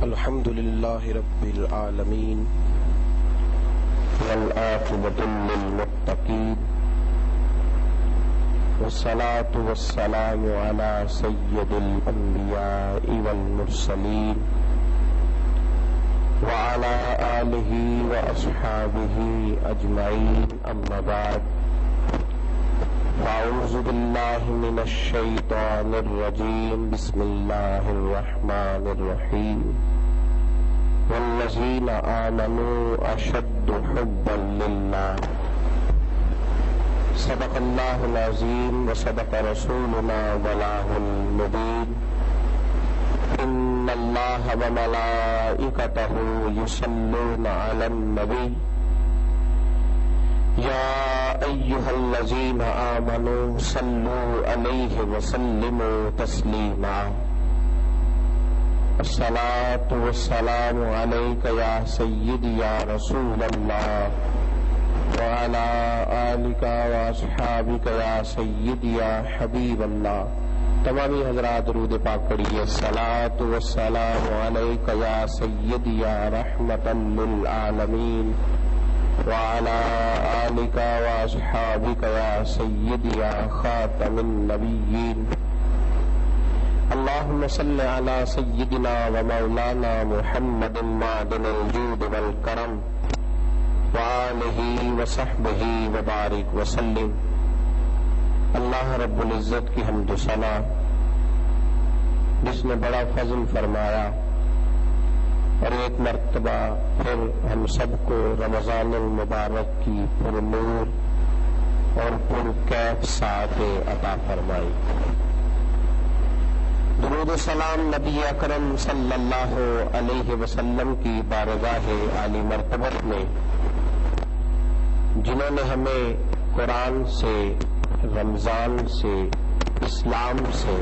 الحمد لله رب العالمين والعاقبة للمتقين والصلاة والسلام على سيد الأنبياء والمرسلين وعلى آله وأصحابه أجمعين أما بعد أعوذ بالله من الشيطان الرجيم بسم الله الرحمن الرحيم والذين آمنوا أشد حبا لله صدق الله العظيم وصدق رسولنا بلغ المبين إن الله وملائكته يصلون على النبي يا أيها الذين آمنوا صلوا عليه وسلموا تسليما الصلاة والسلام عليك يا سيدي يا رسول الله وعلى آلك وأصحابك يا سيدي يا حبيب الله. تمامی حضرات درود پاک پڑھیے. الصلاة والسلام علیک یا سیدی یا رحمتا للعالمین وعلى آلك وأصحابك يا سيدي يا خاتم النبيين. اللهم صل على سيدنا ومولانا محمد معدن الجود والكرم وآله وصحبه وبارك وسلم. اللہ رب العزت کی حمد و ثنا جس نے بڑا فضل فرمایا اور ایک مرتبہ پھر ہم سب کو رمضان المبارک کی پرنور اور پرکیف ساعت عطا فرمائی. درود و سلام نبی اکرم صلی اللہ علیہ وسلم کی بارگاہ عالی مرتبت میں جنہوں نے ہمیں قرآن سے، رمضان سے، اسلام سے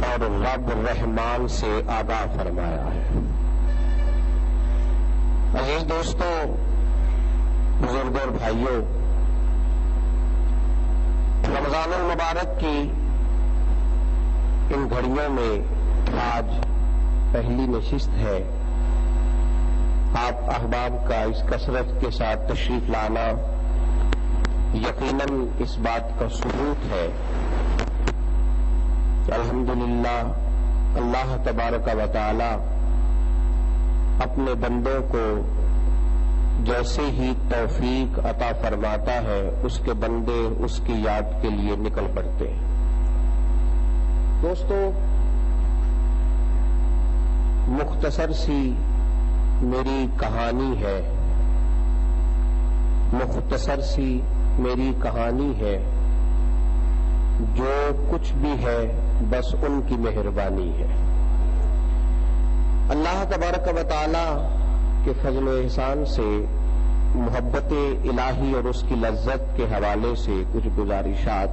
اور رب رحمان سے آگاہ فرمایا ہے. عزیز دوستوں، بزرگوں اور بھائیوں، رمضان المبارک کی ان گھڑیوں میں آج پہلی نشست ہے. آپ احباب کا اس کثرت کے ساتھ تشریف لانا یقیناً اس بات کا ثبوت ہے کہ الحمدللہ اللہ تبارک و تعالی اپنے بندوں کو جیسے ہی توفیق عطا فرماتا ہے اس کے بندے اس کی یاد کے لیے نکل پڑتے ہیں. دوستو، مختصر سی میری کہانی ہے، مختصر سی میری کہانی ہے. جو کچھ بھی ہے بس ان کی مہربانی ہے. اللہ تبارک و تعالی کے فضل و احسان سے محبت الہی اور اس کی لذت کے حوالے سے کچھ گزارشات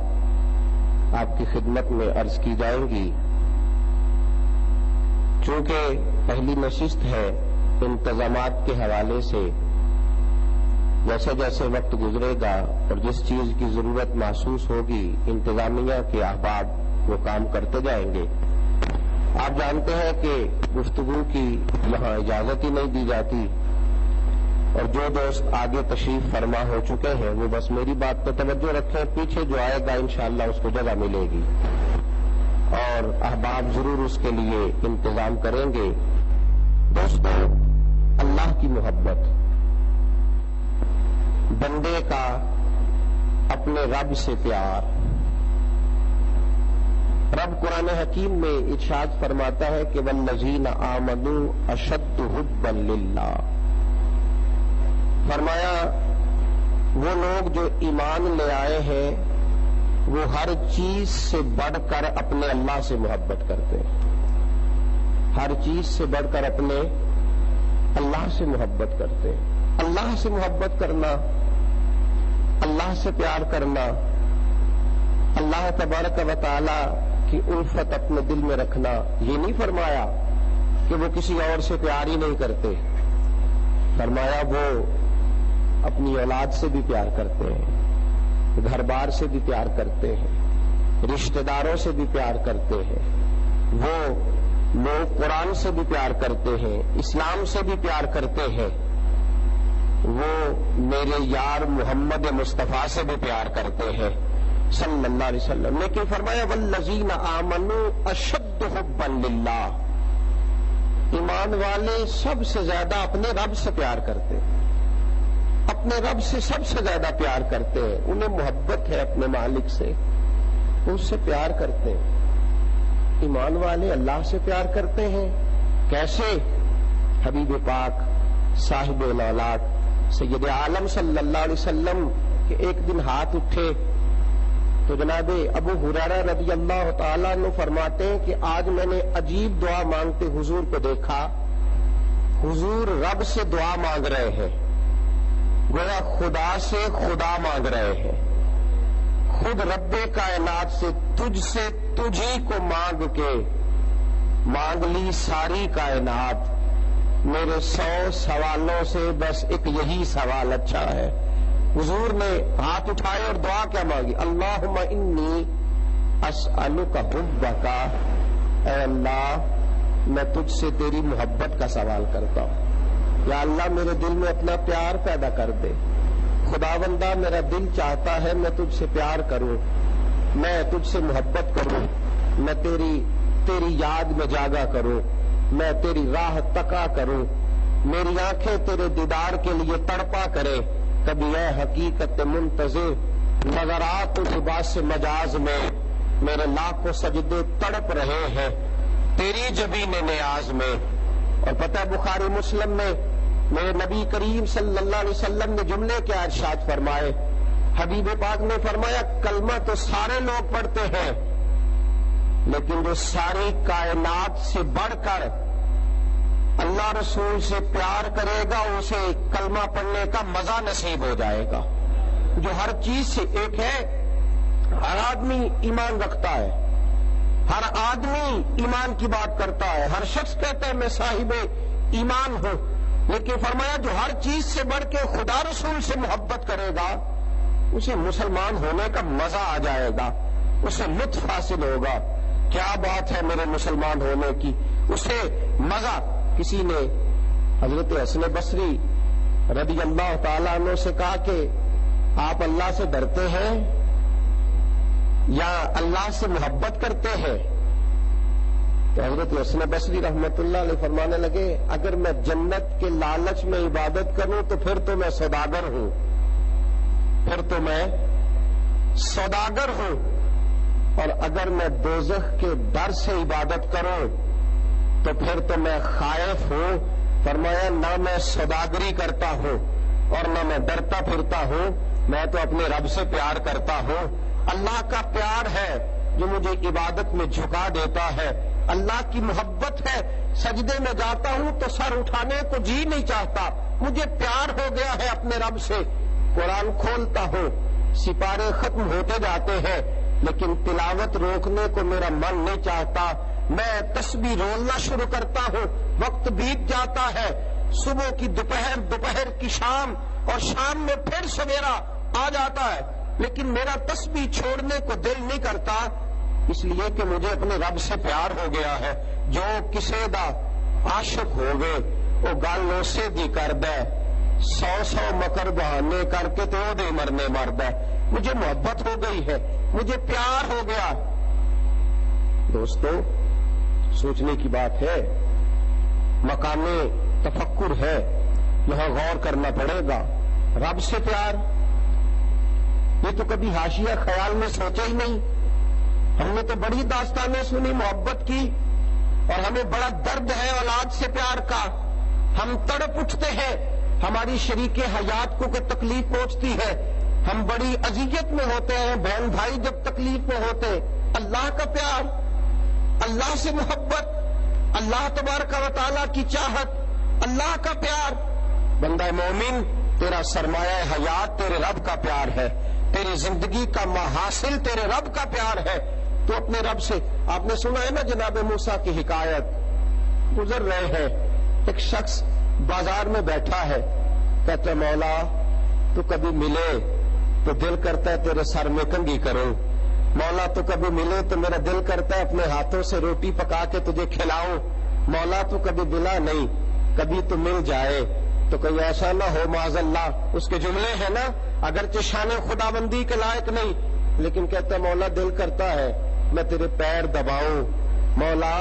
آپ کی خدمت میں عرض کی جائیں گی. چونکہ پہلی نشست ہے، انتظامات کے حوالے سے جیسے جیسے وقت گزرے گا اور جس چیز کی ضرورت محسوس ہوگی انتظامیہ کے احباب وہ کام کرتے جائیں گے. آپ جانتے ہیں کہ گفتگو کی یہاں اجازت ہی نہیں دی جاتی، اور جو دوست آگے تشریف فرما ہو چکے ہیں وہ بس میری بات پہ توجہ رکھیں. پیچھے جو آئے گا انشاءاللہ اس کو جگہ ملے گی اور احباب ضرور اس کے لیے انتظام کریں گے. دوستوں، اللہ کی محبت، بندے کا اپنے رب سے پیار. رب قرآن حکیم میں ارشاد فرماتا ہے کہ والذین آمنوا اشد حبا للہ. فرمایا وہ لوگ جو ایمان لے آئے ہیں وہ ہر چیز سے بڑھ کر اپنے اللہ سے محبت کرتے ہیں. ہر چیز سے بڑھ کر اپنے اللہ سے محبت کرتے ہیں. اللہ سے محبت کرنا، اللہ سے پیار کرنا، اللہ تبارک و تعالی کی الفت اپنے دل میں رکھنا، یہ نہیں فرمایا کہ وہ کسی اور سے پیار ہی نہیں کرتے. فرمایا وہ اپنی اولاد سے بھی پیار کرتے ہیں، گھر بار سے بھی پیار کرتے ہیں، رشتہ داروں سے بھی پیار کرتے ہیں، وہ لوگ قرآن سے بھی پیار کرتے ہیں، اسلام سے بھی پیار کرتے ہیں، وہ میرے یار محمد مصطفیٰ سے بھی پیار کرتے ہیں صلی اللہ علیہ وسلم. لیکن فرمایا والذین آمنوا اشد حبا للہ، ایمان والے سب سے زیادہ اپنے رب سے پیار کرتے ہیں، اپنے رب سے سب سے زیادہ پیار کرتے ہیں، انہیں محبت ہے اپنے مالک سے، اس سے پیار کرتے ہیں. ایمان والے اللہ سے پیار کرتے ہیں. کیسے؟ حبیب پاک صاحب العلاق سید عالم صلی اللہ علیہ وسلم کے ایک دن ہاتھ اٹھے تو جناب ابو ہریرہ رضی اللہ تعالیٰ عنہ فرماتے ہیں کہ آج میں نے عجیب دعا مانگتے حضور کو دیکھا. حضور رب سے دعا مانگ رہے ہیں، گویا خدا سے خدا مانگ رہے ہیں. خود رب کائنات سے تجھ ہی کو مانگ کے مانگ لی ساری کائنات. میرے 100 سوالوں سے بس ایک یہی سوال اچھا ہے. حضور نے ہاتھ اٹھائے اور دعا کیا مانگی؟ اللہم انی اسألک حبک، اے اللہ میں تجھ سے تیری محبت کا سوال کرتا ہوں. یا اللہ میرے دل میں اپنا پیار پیدا کر دے. خداوندہ میرا دل چاہتا ہے میں تجھ سے پیار کروں، میں تجھ سے محبت کروں، میں تیری یاد میں جاگا کروں، میں تیری راہ تکا کروں، میری آنکھیں تیرے دیدار کے لیے تڑپا کرے. کبھی اے حقیقت منتظر نظرات و لباس مجاز میں میرے لاکھوں سجدے تڑپ رہے ہیں تیری جبین نیاز میں. اور پتہ بخاری مسلم میں میرے نبی کریم صلی اللہ علیہ وسلم نے جملے کے ارشاد فرمائے. حبیب پاک نے فرمایا کلمہ تو سارے لوگ پڑھتے ہیں، لیکن جو ساری کائنات سے بڑھ کر اللہ رسول سے پیار کرے گا اسے کلمہ پڑھنے کا مزہ نصیب ہو جائے گا. جو ہر چیز سے ایک ہے، ہر آدمی ایمان رکھتا ہے، ہر آدمی ایمان کی بات کرتا ہے، ہر شخص کہتا ہے میں صاحب ایمان ہوں، لیکن فرمایا جو ہر چیز سے بڑھ کے خدا رسول سے محبت کرے گا اسے مسلمان ہونے کا مزہ آ جائے گا، اسے لطف حاصل ہوگا. کیا بات ہے میرے مسلمان ہونے کی، اسے مزہ. کسی نے حضرت حسن بصری رضی اللہ تعالیٰ عنہ سے کہا کہ آپ اللہ سے ڈرتے ہیں یا اللہ سے محبت کرتے ہیں؟ تو حضرت حسن بصری رحمت اللہ علیہ فرمانے لگے اگر میں جنت کے لالچ میں عبادت کروں تو پھر تو میں سوداگر ہوں، پھر تو میں سوداگر ہوں، اور اگر میں دوزخ کے ڈر سے عبادت کروں تو پھر تو میں خائف ہوں. فرمایا نہ میں سوداگری کرتا ہوں اور نہ میں ڈرتا پھرتا ہوں، میں تو اپنے رب سے پیار کرتا ہوں. اللہ کا پیار ہے جو مجھے عبادت میں جھکا دیتا ہے، اللہ کی محبت ہے. سجدے میں جاتا ہوں تو سر اٹھانے کو جی نہیں چاہتا، مجھے پیار ہو گیا ہے اپنے رب سے. قرآن کھولتا ہوں، سپارے ختم ہوتے جاتے ہیں لیکن تلاوت روکنے کو میرا من نہیں چاہتا. میں تسبیح رولنا شروع کرتا ہوں، وقت بیت جاتا ہے، صبح کی دوپہر، دوپہر کی شام، اور شام میں پھر سویرا آ جاتا ہے، لیکن میرا تسبیح چھوڑنے کو دل نہیں کرتا، اس لیے کہ مجھے اپنے رب سے پیار ہو گیا ہے. جو کسے دا عاشق ہو گئے وہ گل اسے دی کر دے، 100 مکر بہانے کر کے تو دے مرنے مرد ہے. مجھے محبت ہو گئی ہے، مجھے پیار ہو گیا. دوستو سوچنے کی بات ہے، مقام تفکر ہے، یہاں غور کرنا پڑے گا. رب سے پیار یہ تو کبھی حاشیہ خیال میں سوچا ہی نہیں. ہم نے تو بڑی داستانیں سنی محبت کی، اور ہمیں بڑا درد ہے اولاد سے پیار کا. ہم تڑپ اٹھتے ہیں، ہماری شریک حیات کو کوئی تکلیف پہنچتی ہے، ہم بڑی اذیت میں ہوتے ہیں، بہن بھائی جب تکلیف میں ہوتے. اللہ کا پیار، اللہ سے محبت، اللہ تبارک و تعالیٰ کی چاہت، اللہ کا پیار. بندہ مومن تیرا سرمایہ حیات تیرے رب کا پیار ہے، تیری زندگی کا محاصل تیرے رب کا پیار ہے. تو اپنے رب سے، آپ نے سنا ہے نا جناب موسیٰ کی حکایت، گزر رہے ہیں، ایک شخص بازار میں بیٹھا ہے، کہتا ہے مولا تو کبھی ملے تو دل کرتا ہے تیرے سر میں کنگھی کروں، مولا تو کبھی ملے تو میرا دل کرتا ہے اپنے ہاتھوں سے روٹی پکا کے تجھے کھلاؤں، مولا تو کبھی ملا نہیں، کبھی تو مل جائے تو کہیں ایسا نہ ہو معاذ اللہ۔ اس کے جملے ہیں نا، اگرچہ شان خداوندی کے لائق نہیں، لیکن کہتا ہے مولا دل کرتا ہے میں تیرے پیر دباؤں، مولا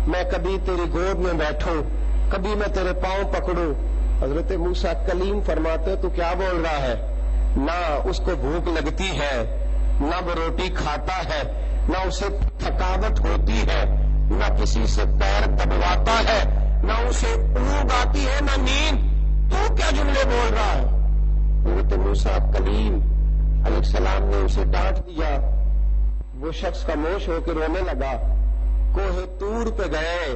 میں کبھی تیری گود میں بیٹھوں، کبھی میں تیرے پاؤں پکڑوں۔ حضرت موسیٰ کلیم فرماتے تو کیا بول رہا ہے؟ نہ اس کو بھوک لگتی ہے، نہ وہ روٹی کھاتا ہے، نہ اسے تھکاوٹ ہوتی ہے، نہ کسی سے پیر دبواتا ہے، نہ اسے اونگ آتی ہے، نہ نیند۔ تو کیا جملے بول رہا ہے؟ حضرت موسیٰ کلیم علیہ السلام نے اسے ڈانٹ دیا۔ وہ شخص خاموش ہو کے رونے لگا۔ کوہ طور پہ گئے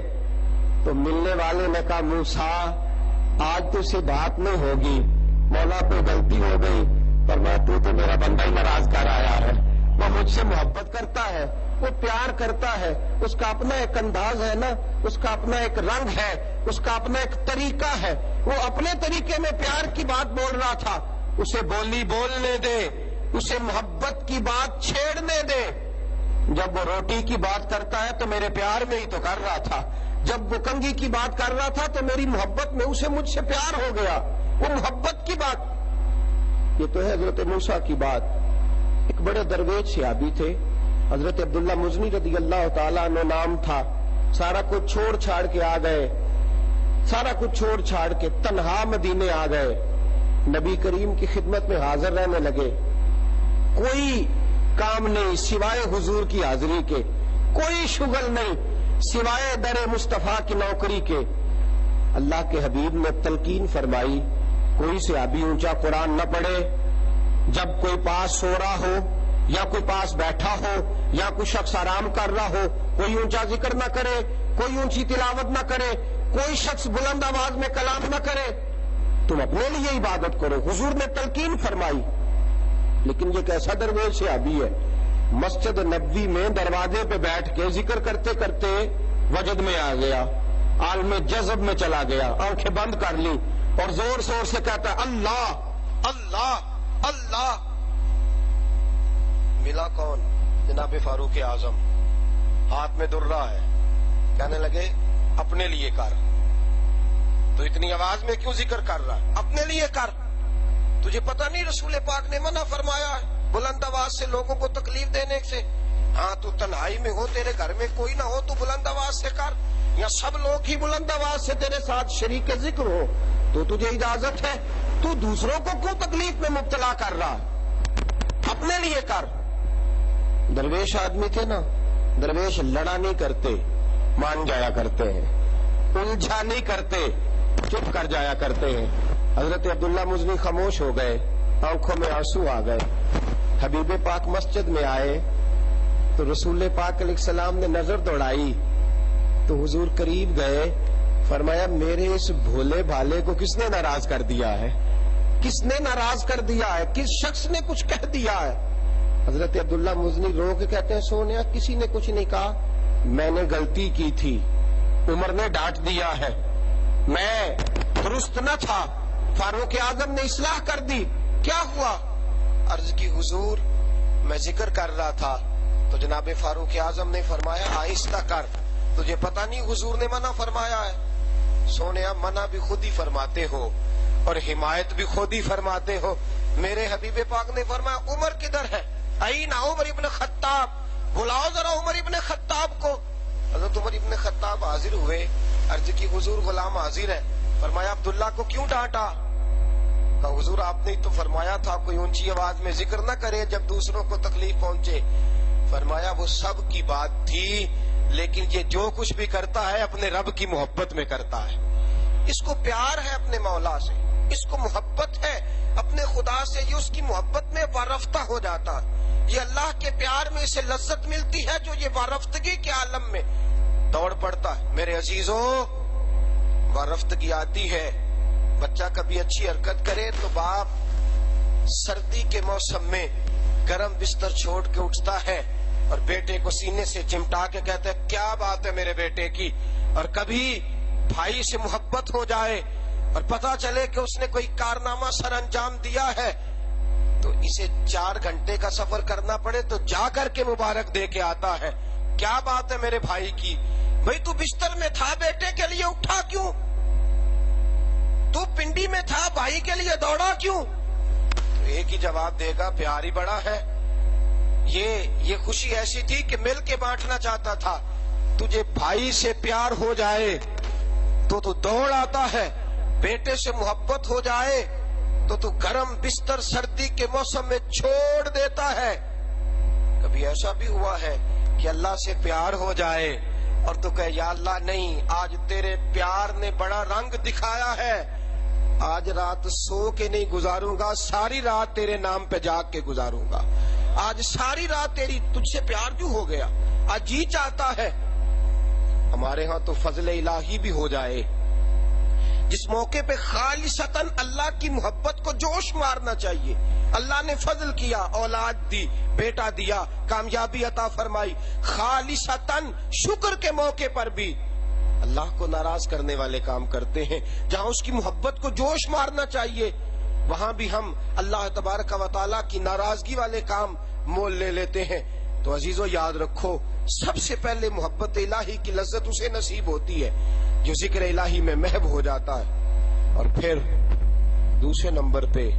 تو ملنے والے نے کہا موسیٰ آج تو سے بات نہیں ہوگی، مولا پہ غلطی ہو گئی، فرمایا تو میرا بندہ ہی ناراض کر آیا ہے، وہ مجھ سے محبت کرتا ہے، وہ پیار کرتا ہے، اس کا اپنا ایک انداز ہے نا، اس کا اپنا ایک رنگ ہے، اس کا اپنا ایک طریقہ ہے، وہ اپنے طریقے میں پیار کی بات بول رہا تھا، اسے بولی بولنے دے، اسے محبت کی بات چھیڑنے دے۔ جب وہ روٹی کی بات کرتا ہے تو میرے پیار میں ہی تو کر رہا تھا، جب وہ کنگھی کی بات کر رہا تھا تو میری محبت میں اسے مجھ سے پیار ہو گیا، وہ محبت کی بات۔ یہ تو ہے حضرت موسیٰ کی بات۔ ایک بڑے درویش صحابی تھے، حضرت عبداللہ مزنی رضی اللہ تعالیٰ عنہ نام تھا، سارا کچھ چھوڑ چھاڑ کے آ گئے، سارا کچھ چھوڑ چھاڑ کے تنہا مدینے آ گئے، نبی کریم کی خدمت میں حاضر رہنے لگے۔ کوئی کام نہیں سوائے حضور کی حاضری کے، کوئی شغل نہیں سوائے در مصطفیٰ کی نوکری کے۔ اللہ کے حبیب نے تلقین فرمائی کوئی صحابی اونچا قرآن نہ پڑھے، جب کوئی پاس سو رہا ہو یا کوئی پاس بیٹھا ہو یا کوئی شخص آرام کر رہا ہو، کوئی اونچا ذکر نہ کرے، کوئی اونچی تلاوت نہ کرے، کوئی شخص بلند آواز میں کلام نہ کرے، تم اپنے لیے عبادت کرو، حضور نے تلقین فرمائی۔ لیکن یہ کیسا درویش صحابی ہے، مسجد نبوی میں دروازے پہ بیٹھ کے ذکر کرتے کرتے وجد میں آ گیا، عالم جذب میں چلا گیا، آنکھیں بند کر لی اور زور زور سے کہتا ہے اللہ اللہ اللہ۔ ملا کون؟ جناب فاروق اعظم، ہاتھ میں درہ ہے، کہنے لگے اپنے لیے کر، تو اتنی آواز میں کیوں ذکر کر رہا ہے؟ اپنے لیے کر، تجھے پتہ نہیں رسول پاک نے منع فرمایا ہے بلند آواز سے لوگوں کو تکلیف دینے سے؟ ہاں تو تنہائی میں ہو، تیرے گھر میں کوئی نہ ہو، تو بلند آواز سے کر، یا سب لوگ ہی بلند آواز سے تیرے ساتھ شریک ذکر ہو تو تجھے اجازت ہے، تو دوسروں کو کیوں تکلیف میں مبتلا کر رہا؟ اپنے لیے کر۔ درویش آدمی تھے نا، درویش لڑا نہیں کرتے، مان جایا کرتے ہیں، الجھا نہیں کرتے، چپ کر جایا کرتے ہیں۔ حضرت عبداللہ مزنی خاموش ہو گئے، آنکھوں میں آنسو آ گئے۔ حبیب پاک مسجد میں آئے تو رسول پاک علیہ السلام نے نظر دوڑائی تو حضور قریب گئے، فرمایا میرے اس بھولے بھالے کو کس نے ناراض کر دیا ہے؟ کس نے ناراض کر دیا ہے؟ کس شخص نے کچھ کہہ دیا ہے؟ حضرت عبداللہ مزنی رو کے کہتے ہیں سونیا کسی نے کچھ نہیں کہا، میں نے غلطی کی تھی، عمر نے ڈانٹ دیا ہے، میں درست نہ تھا، فاروق اعظم نے اصلاح کر دی۔ کیا ہوا؟ عرض کی حضور میں ذکر کر رہا تھا تو جناب فاروق اعظم نے فرمایا آہستہ کر، تجھے پتہ نہیں حضور نے منع فرمایا ہے؟ سونیا منع بھی خود ہی فرماتے ہو اور حمایت بھی خود ہی فرماتے ہو۔ میرے حبیب پاک نے فرمایا عمر کدھر ہے؟ این عمر ابن خطاب، بلاؤ ذرا عمر ابن خطاب کو۔ حضرت عمر ابن خطاب حاضر ہوئے، عرض کی حضور غلام حاضر ہے۔ فرمایا عبداللہ کو کیوں ڈانٹا؟ کہا حضور آپ نے تو فرمایا تھا کوئی اونچی آواز میں ذکر نہ کرے جب دوسروں کو تکلیف پہنچے۔ فرمایا وہ سب کی بات تھی، لیکن یہ جو کچھ بھی کرتا ہے اپنے رب کی محبت میں کرتا ہے، اس کو پیار ہے اپنے مولا سے، اس کو محبت ہے اپنے خدا سے، یہ اس کی محبت میں وارفتہ ہو جاتا ہے، یہ اللہ کے پیار میں اسے لذت ملتی ہے جو یہ وارفتگی کے عالم میں دوڑ پڑتا ہے۔ میرے عزیزوں وارفتگی آتی ہے، بچہ کبھی اچھی حرکت کرے تو باپ سردی کے موسم میں گرم بستر چھوڑ کے اٹھتا ہے اور بیٹے کو سینے سے چمٹا کے کہتا ہے کیا بات ہے میرے بیٹے کی۔ اور کبھی بھائی سے محبت ہو جائے اور پتہ چلے کہ اس نے کوئی کارنامہ سر انجام دیا ہے تو اسے 4 گھنٹے کا سفر کرنا پڑے تو جا کر کے مبارک دے کے آتا ہے. کیا بات ہے میرے بھائی کی؟ بھائی تو بستر میں تھا بیٹے کے لیے اٹھا کیوں؟ تو پنڈی میں تھا بھائی کے لیے دوڑا کیوں؟ تو ایک ہی جواب دے گا، پیار ہی بڑا ہے. یہ خوشی ایسی تھی کہ مل کے بانٹنا چاہتا تھا. تجھے بھائی سے پیار ہو جائے تو تو دوڑ آتا ہے، بیٹے سے محبت ہو جائے تو تو گرم بستر سردی کے موسم میں چھوڑ دیتا ہے. کبھی ایسا بھی ہوا ہے کہ اللہ سے پیار ہو جائے اور تو کہے یا اللہ نہیں، آج تیرے پیار نے بڑا رنگ دکھایا ہے، آج رات سو کے نہیں گزاروں گا، ساری رات تیرے نام پہ جاگ کے گزاروں گا. آج ساری رات تجھ سے پیار کیوں ہو گیا؟ آج جی چاہتا ہے. ہمارے ہاں تو فضل الہی بھی ہو جائے، جس موقع پہ خالصتاً اللہ کی محبت کو جوش مارنا چاہیے. اللہ نے فضل کیا، اولاد دی، بیٹا دیا، کامیابی عطا فرمائی، خالصتاً شکر کے موقع پر بھی اللہ کو ناراض کرنے والے کام کرتے ہیں. جہاں اس کی محبت کو جوش مارنا چاہیے وہاں بھی ہم اللہ تبارک و تعالیٰ کی ناراضگی والے کام مول لے لیتے ہیں. تو عزیزو یاد رکھو، سب سے پہلے محبت الہی کی لذت اسے نصیب ہوتی ہے جو ذکر الہی میں محو ہو جاتا ہے. اور پھر دوسرے نمبر پہ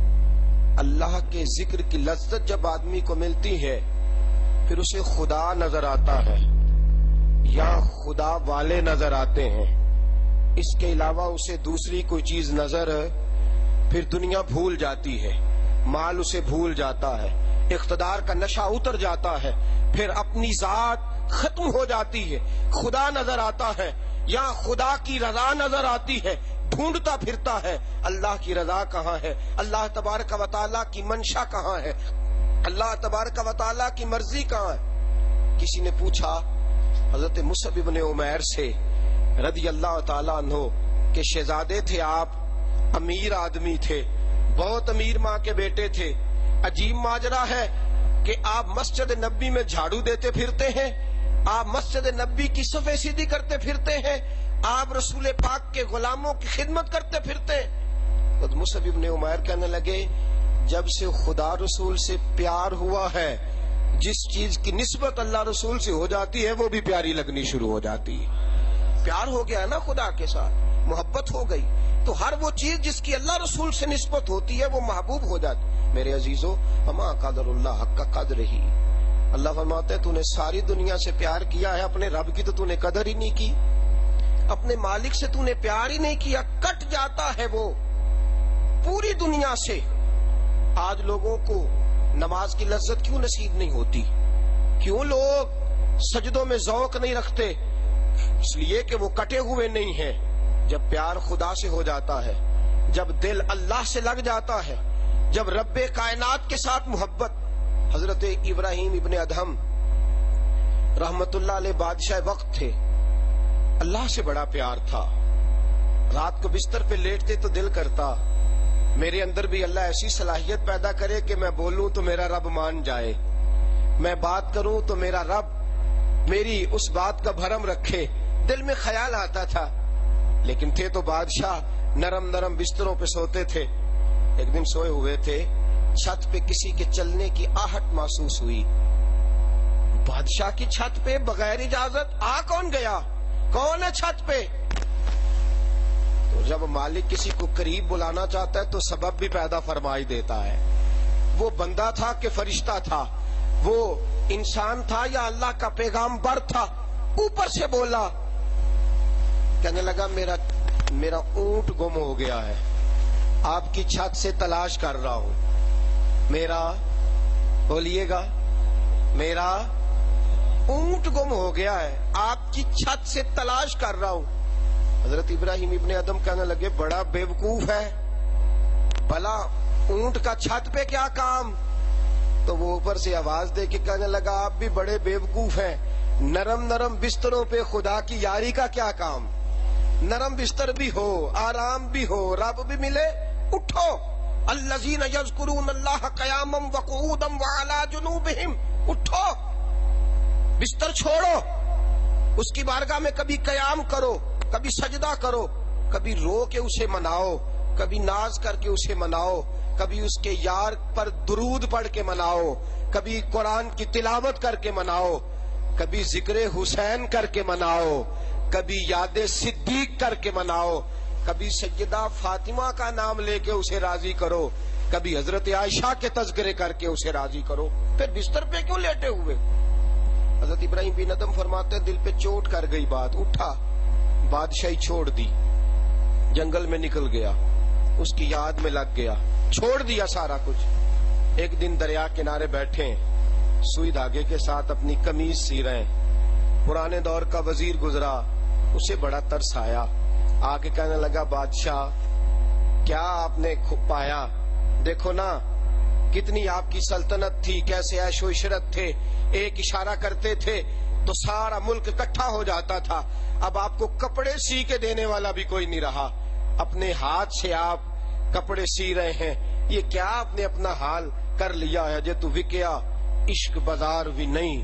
اللہ کے ذکر کی لذت جب آدمی کو ملتی ہے پھر اسے خدا نظر آتا ہے یا خدا والے نظر آتے ہیں. اس کے علاوہ اسے دوسری کوئی چیز نظر پھر دنیا بھول جاتی ہے، مال اسے بھول جاتا ہے، اقتدار کا نشہ اتر جاتا ہے، پھر اپنی ذات ختم ہو جاتی ہے. خدا نظر آتا ہے یا خدا کی رضا نظر آتی ہے، ڈھونڈتا پھرتا ہے اللہ کی رضا کہاں ہے، اللہ تبارک و تعالیٰ کی منشا کہاں ہے، اللہ تبارک و تعالیٰ کی مرضی کہاں ہے. کسی نے پوچھا حضرت مصعب ابن عمیر سے رضی اللہ تعالیٰ عنہ کہ شہزادے تھے آپ، امیر آدمی تھے، بہت امیر ماں کے بیٹے تھے، عجیب ماجرا ہے کہ آپ مسجد نبی میں جھاڑو دیتے پھرتے ہیں، آپ مسجد نبی کی صفے سیدھی کرتے پھرتے ہیں، آپ رسول پاک کے غلاموں کی خدمت کرتے پھرتے ہیں. تو مصعب ابن عمیر کہنے لگے جب سے خدا رسول سے پیار ہوا ہے، جس چیز کی نسبت اللہ رسول سے ہو جاتی ہے وہ بھی پیاری لگنی شروع ہو جاتی ہے. پیار ہو گیا نا خدا کے ساتھ، محبت ہو گئی تو ہر وہ چیز جس کی اللہ رسول سے نسبت ہوتی ہے وہ محبوب ہو جاتی. میرے عزیزو، ہما قدر اللہ حق کا قدر ہی. اللہ فرماتے تو نے ساری دنیا سے پیار کیا ہے، اپنے رب کی تو نے قدر ہی نہیں کی، اپنے مالک سے تو نے پیار ہی نہیں کیا. کٹ جاتا ہے وہ پوری دنیا سے. آج لوگوں کو نماز کی لذت کیوں نصیب نہیں ہوتی؟ کیوں لوگ سجدوں میں ذوق نہیں رکھتے؟ اس لیے کہ وہ کٹے ہوئے نہیں ہیں. جب پیار خدا سے ہو جاتا ہے، جب دل اللہ سے لگ جاتا ہے، جب رب کائنات کے ساتھ محبت. حضرت ابراہیم ابن ادہم رحمت اللہ علیہ بادشاہ وقت تھے، اللہ سے بڑا پیار تھا. رات کو بستر پہ لیٹتے تو دل کرتا میرے اندر بھی اللہ ایسی صلاحیت پیدا کرے کہ میں بولوں تو میرا رب مان جائے، میں بات کروں تو میرا رب میری اس بات کا بھرم رکھے. دل میں خیال آتا تھا، لیکن تھے تو بادشاہ، نرم نرم بستروں پہ سوتے تھے. ایک دن سوئے ہوئے تھے، چھت پہ کسی کے چلنے کی آہٹ محسوس ہوئی. بادشاہ کی چھت پہ بغیر اجازت آ کون گیا؟ کون ہے چھت پہ؟ تو جب مالک کسی کو قریب بلانا چاہتا ہے تو سبب بھی پیدا فرمائی دیتا ہے. وہ بندہ تھا کہ فرشتہ تھا، وہ انسان تھا یا اللہ کا پیغامبر تھا؟ اوپر سے بولا، کہنے لگا میرا اونٹ گم ہو گیا ہے، آپ کی چھت سے تلاش کر رہا ہوں. میرا بولیے گا، میرا اونٹ گم ہو گیا ہے، آپ کی چھت سے تلاش کر رہا ہوں. حضرت ابراہیم ابن ادم کہنے لگے بڑا بیوقوف ہے، بھلا اونٹ کا چھت پہ کیا کام؟ تو وہ اوپر سے آواز دے کے کہنے لگا آپ بھی بڑے بیوقوف ہیں، نرم نرم بستروں پہ خدا کی یاری کا کیا کام؟ نرم بستر بھی ہو، آرام بھی ہو، رب بھی ملے، اٹھو. الذین یذکرون اللہ قیاما وقعودا وعلی جنوبہم، اٹھو، بستر چھوڑو، اس کی بارگاہ میں کبھی قیام کرو، کبھی سجدہ کرو، کبھی رو کے اسے مناؤ، کبھی ناز کر کے اسے مناؤ، کبھی اس کے یار پر درود پڑھ کے مناؤ، کبھی قرآن کی تلاوت کر کے مناؤ، کبھی ذکر حسین کر کے مناؤ، کبھی یاد صدیق کر کے مناؤ، کبھی سیدہ فاطمہ کا نام لے کے اسے راضی کرو، کبھی حضرت عائشہ کے تذکرے کر کے اسے راضی کرو، پھر بستر پہ کیوں لیٹے ہوئے؟ حضرت ابراہیم بن ادم فرماتے ہیں دل پہ چوٹ کر گئی بات، اٹھا، بادشاہی چھوڑ دی، جنگل میں نکل گیا، اس کی یاد میں لگ گیا، چھوڑ دیا سارا کچھ۔ ایک دن دریا کنارے بیٹھے، سوئی دھاگے کے ساتھ اپنی قمیض سی رہے ہیں، پرانے دور کا وزیر گزرا، اسے بڑا ترس آیا، آ کے کہنے لگا بادشاہ کیا آپ نے پایا؟ دیکھو نا کتنی آپ کی سلطنت تھی، کیسے عیش و عشرت تھے، ایک اشارہ کرتے تھے تو سارا ملک اکٹھا ہو جاتا تھا، اب آپ کو کپڑے سی کے دینے والا بھی کوئی نہیں رہا، اپنے ہاتھ سے آپ کپڑے سی رہے ہیں، یہ کیا آپ نے اپنا حال کر لیا ہے؟ جے تو وکیا عشق بازار بھی نہیں،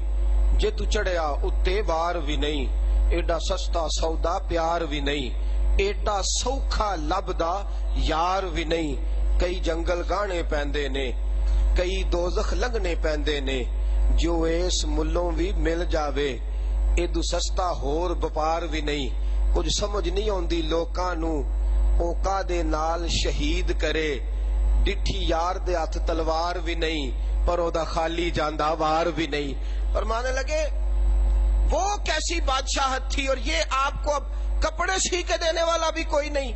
جے تو چڑھیا اتے بار بھی نہیں، ایڈا سستا سودا پیار بھی نہیں، ایڈا سوکھا لبدا یار بھی نہیں، کئی جنگل گانے پیندے نے، کئی دوزخ لنگنے پیندے نے، جو اس ملوں بھی مل جاوے ایدو سستا ہور بپار بھی نہیں، کچھ سمجھ نہیں ہوندی لوکاں نو اوکا دے نال شہید کرے، ڈٹھی یار دے ہاتھ تلوار بھی نہیں، پر او دا خالی جاندہ وار بھی نہیں۔ فرمانے لگے وہ کیسی بادشاہت تھی اور یہ آپ کو اب کپڑے سی کے دینے والا بھی کوئی نہیں۔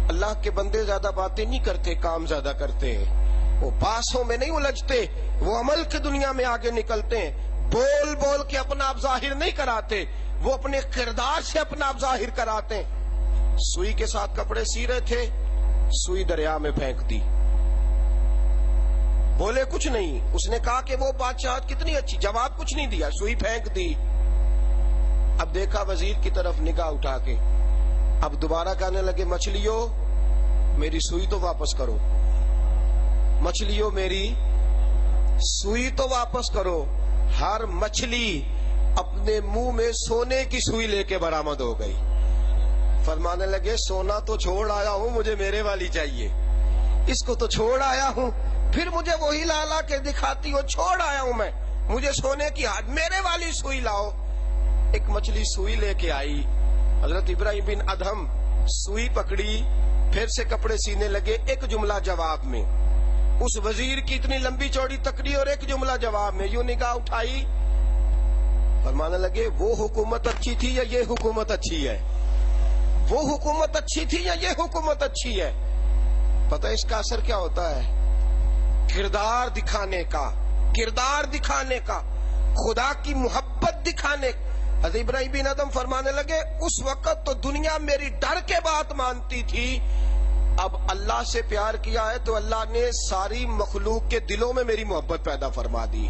اللہ کے بندے زیادہ باتیں نہیں کرتے، کام زیادہ کرتے ہیں، وہ باسوں میں نہیں الجھتے، وہ عمل کی دنیا میں آگے نکلتے ہیں، بول بول کے اپنا آپ ظاہر نہیں کراتے، وہ اپنے کردار سے اپنا آپ ظاہر کراتے ہیں۔ سوئی کے ساتھ کپڑے سی رہے تھے، سوئی دریا میں پھینک دی، بولے کچھ نہیں، اس نے کہا کہ وہ بادشاہت کتنی اچھی، جواب کچھ نہیں دیا، سوئی پھینک دی۔ اب دیکھا وزیر کی طرف نگاہ اٹھا کے، اب دوبارہ کہنے لگے مچھلیوں میری سوئی تو واپس کرو، مچھلیوں میری سوئی تو واپس کرو۔ ہر مچھلی اپنے منہ میں سونے کی سوئی لے کے برآمد ہو گئی۔ فرمانے لگے سونا تو چھوڑ آیا ہوں، مجھے میرے والی چاہیے، اس کو تو چھوڑ آیا ہوں، پھر مجھے وہی لا لا کے دکھاتی ہو، چھوڑ آیا ہوں میں، مجھے سونے کی ہاتھ میرے والی سوئی لاؤ۔ ایک مچھلی سوئی لے کے آئی، حضرت ابراہیم بن ادہم سوئی پکڑی، پھر سے کپڑے سینے لگے، ایک جملہ جواب میں، اس وزیر کی اتنی لمبی چوڑی تکڑی اور ایک جملہ جواب میں، یوں نگاہ اٹھائی، فرمانے لگے وہ حکومت اچھی تھی یا یہ حکومت اچھی ہے؟ وہ حکومت اچھی تھی یا یہ حکومت اچھی ہے؟ پتہ اس کا اثر کیا ہوتا ہے؟ کردار دکھانے کا، کردار دکھانے کا، خدا کی محبت دکھانے کا۔ حضرت ابراہیم بن ادم فرمانے لگے اس وقت تو دنیا میری ڈر کے بات مانتی تھی، اب اللہ سے پیار کیا ہے تو اللہ نے ساری مخلوق کے دلوں میں میری محبت پیدا فرما دی۔